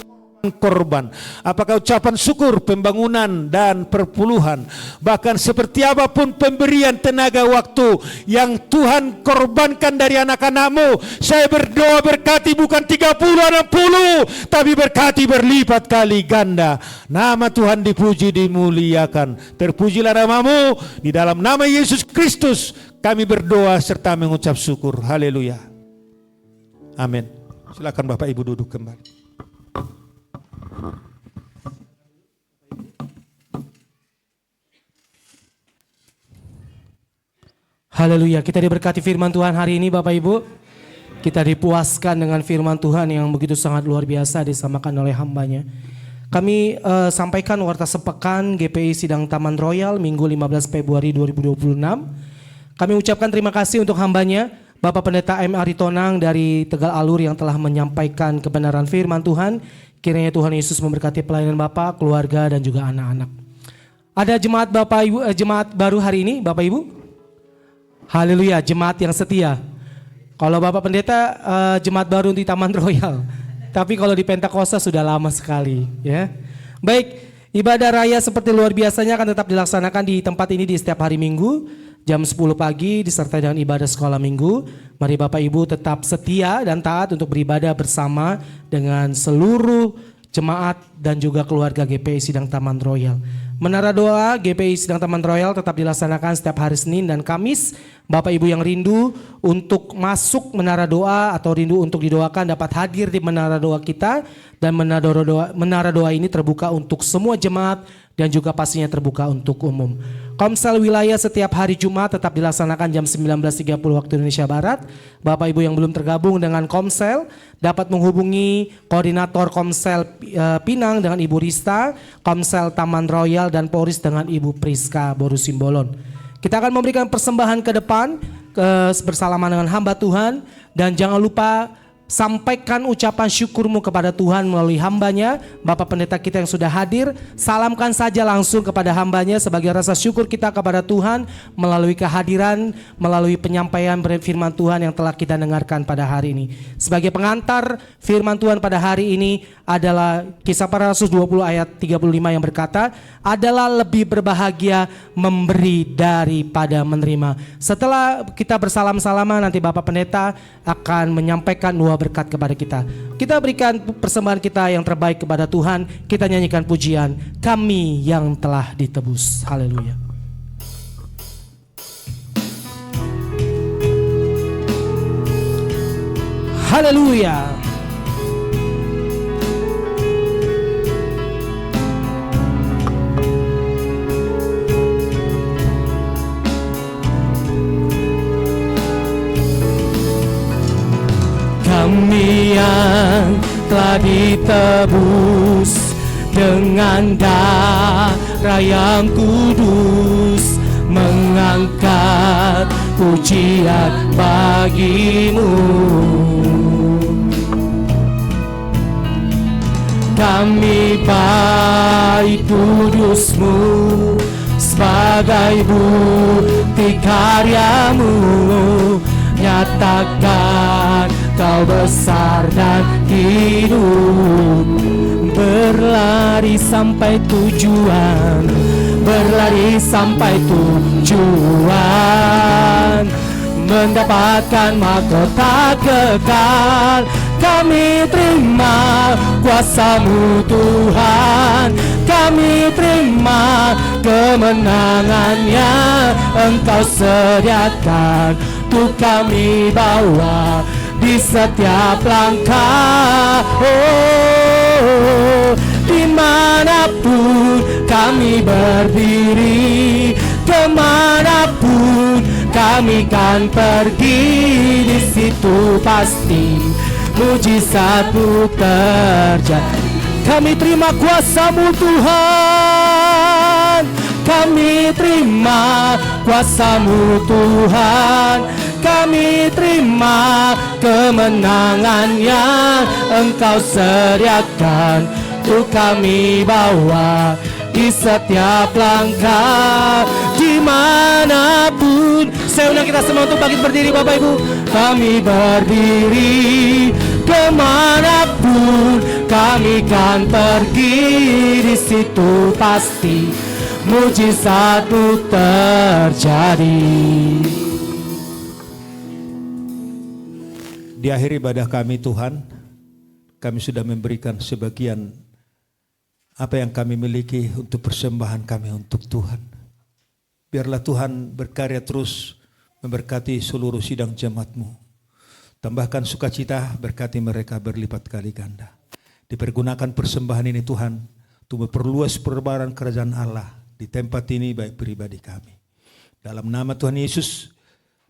korban, apakah ucapan syukur, pembangunan dan perpuluhan, bahkan seperti apapun pemberian tenaga waktu yang Tuhan korbankan dari anak-anak-Mu, saya berdoa berkati bukan 30-60, tapi berkati berlipat kali ganda. Nama Tuhan dipuji, dimuliakan. Terpujilah nama-Mu. Di dalam nama Yesus Kristus kami berdoa serta mengucap syukur. Haleluya. Amin. Silakan Bapak Ibu duduk kembali. Haleluya, kita diberkati firman Tuhan hari ini Bapak Ibu. Kita dipuaskan dengan firman Tuhan yang begitu sangat luar biasa disamakan oleh hambanya. Kami sampaikan warta sepekan GPI Sidang Taman Royal Minggu 15 Februari 2026. Kami ucapkan terima kasih untuk hambanya Bapak Pendeta M. Aritonang dari Tegal Alur yang telah menyampaikan kebenaran firman Tuhan. Kiranya Tuhan Yesus memberkati pelayanan Bapak, keluarga dan juga anak-anak. Ada jemaat Bapak Ibu, jemaat baru hari ini Bapak Ibu? Haleluya, jemaat yang setia. Kalau Bapak Pendeta jemaat baru di Taman Royal. Tapi kalau di Pentakosta sudah lama sekali ya. Baik, ibadah raya seperti luar biasanya akan tetap dilaksanakan di tempat ini di setiap hari Minggu jam 10 pagi disertai dengan ibadah sekolah Minggu. Mari Bapak Ibu tetap setia dan taat untuk beribadah bersama dengan seluruh jemaat dan juga keluarga GPI Sidang Taman Royal. Menara doa GPI Sidang Taman Royal tetap dilaksanakan setiap hari Senin dan Kamis. Bapak Ibu yang rindu untuk masuk menara doa atau rindu untuk didoakan dapat hadir di menara doa kita. Dan menara doa ini terbuka untuk semua jemaat dan juga pastinya terbuka untuk umum. Komsel wilayah setiap hari Jumat tetap dilaksanakan jam 19.30 waktu Indonesia Barat. Bapak Ibu yang belum tergabung dengan Komsel dapat menghubungi koordinator Komsel Pinang dengan Ibu Rista, Komsel Taman Royal dan Polres dengan Ibu Priska Borusimbolon. Kita akan memberikan persembahan ke depan bersalaman dengan hamba Tuhan dan jangan lupa sampaikan ucapan syukurmu kepada Tuhan melalui hambanya, Bapak Pendeta kita yang sudah hadir. Salamkan saja langsung kepada hambanya sebagai rasa syukur kita kepada Tuhan melalui kehadiran, melalui penyampaian firman Tuhan yang telah kita dengarkan pada hari ini. Sebagai pengantar firman Tuhan pada hari ini adalah Kisah Para Rasul 20 ayat 35 yang berkata, adalah lebih berbahagia memberi daripada menerima. Setelah kita bersalam-salaman nanti Bapak Pendeta akan menyampaikan dua berkat kepada kita. Kita berikan persembahan kita yang terbaik kepada Tuhan. Kita nyanyikan pujian Kami yang telah ditebus. Haleluya. Haleluya. Kami yang telah ditebus dengan darah yang kudus, mengangkat pujian bagimu. Kami baik kudusmu sebagai bukti karyamu, nyatakan Kau besar dan hidup. Berlari sampai tujuan, berlari sampai tujuan, mendapatkan mahkota kekal. Kami terima kuasa-Mu Tuhan, kami terima kemenangannya Engkau sediakan untuk kami bawa di setiap langkah. Oh, dimanapun kami berdiri, kemanapun kami kan pergi, di situ pasti mujizat-Mu terjadi. Kami terima kuasa-Mu Tuhan, kami terima kuasa-Mu Tuhan, kami terima kemenangan yang Engkau sediakan untuk kami bawa di setiap langkah. Dimanapun, saya undang kita semua untuk bangkit berdiri Bapak Ibu. Kami berdiri, kemanapun kami kan pergi, di situ pasti mujizat-Mu terjadi. Di akhir ibadah kami Tuhan, kami sudah memberikan sebagian apa yang kami miliki untuk persembahan kami untuk Tuhan. Biarlah Tuhan berkarya terus memberkati seluruh sidang jemaat-Mu. Tambahkan sukacita, berkati mereka berlipat kali ganda. Dipergunakan persembahan ini Tuhan untuk memperluas perbaran kerajaan Allah di tempat ini baik pribadi kami. Dalam nama Tuhan Yesus,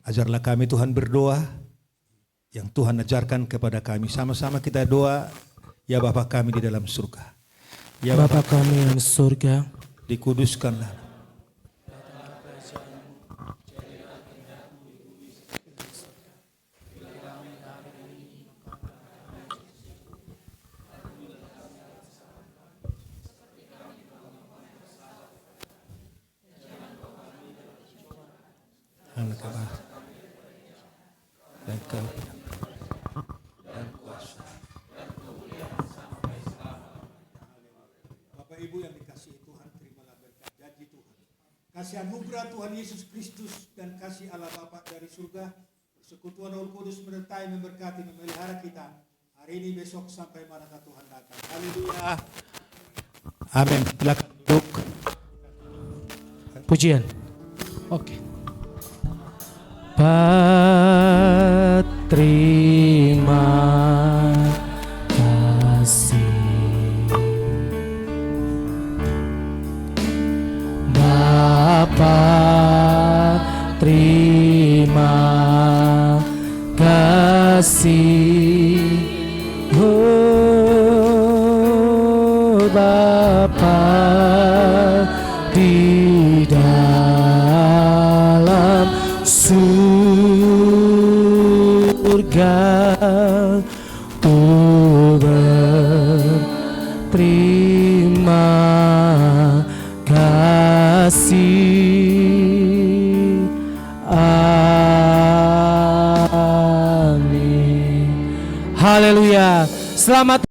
ajarlah kami Tuhan berdoa yang Tuhan ajarkan kepada kami. Sama-sama kita doa, ya Bapa kami di dalam surga. Ya Bapa kami yang surga, dikuduskanlah. Tuhan dan kemuliaan dan kuasa. Bapak Ibu yang dikasihi Tuhan, terimalah berkat janji Tuhan. Kasih anugerah Tuhan Yesus Kristus dan kasih Allah Bapa dari surga, persekutuan Roh Kudus menyertai, memberkati, memelihara kita hari ini, besok, sampai manakah Tuhan datang. Haleluya. Amin. Silakan duduk. Pujian. Oke. Terima kasih Bapa, terima kasih Bapa di dalam surga, berterima kasih. Amin. Haleluya. Selamat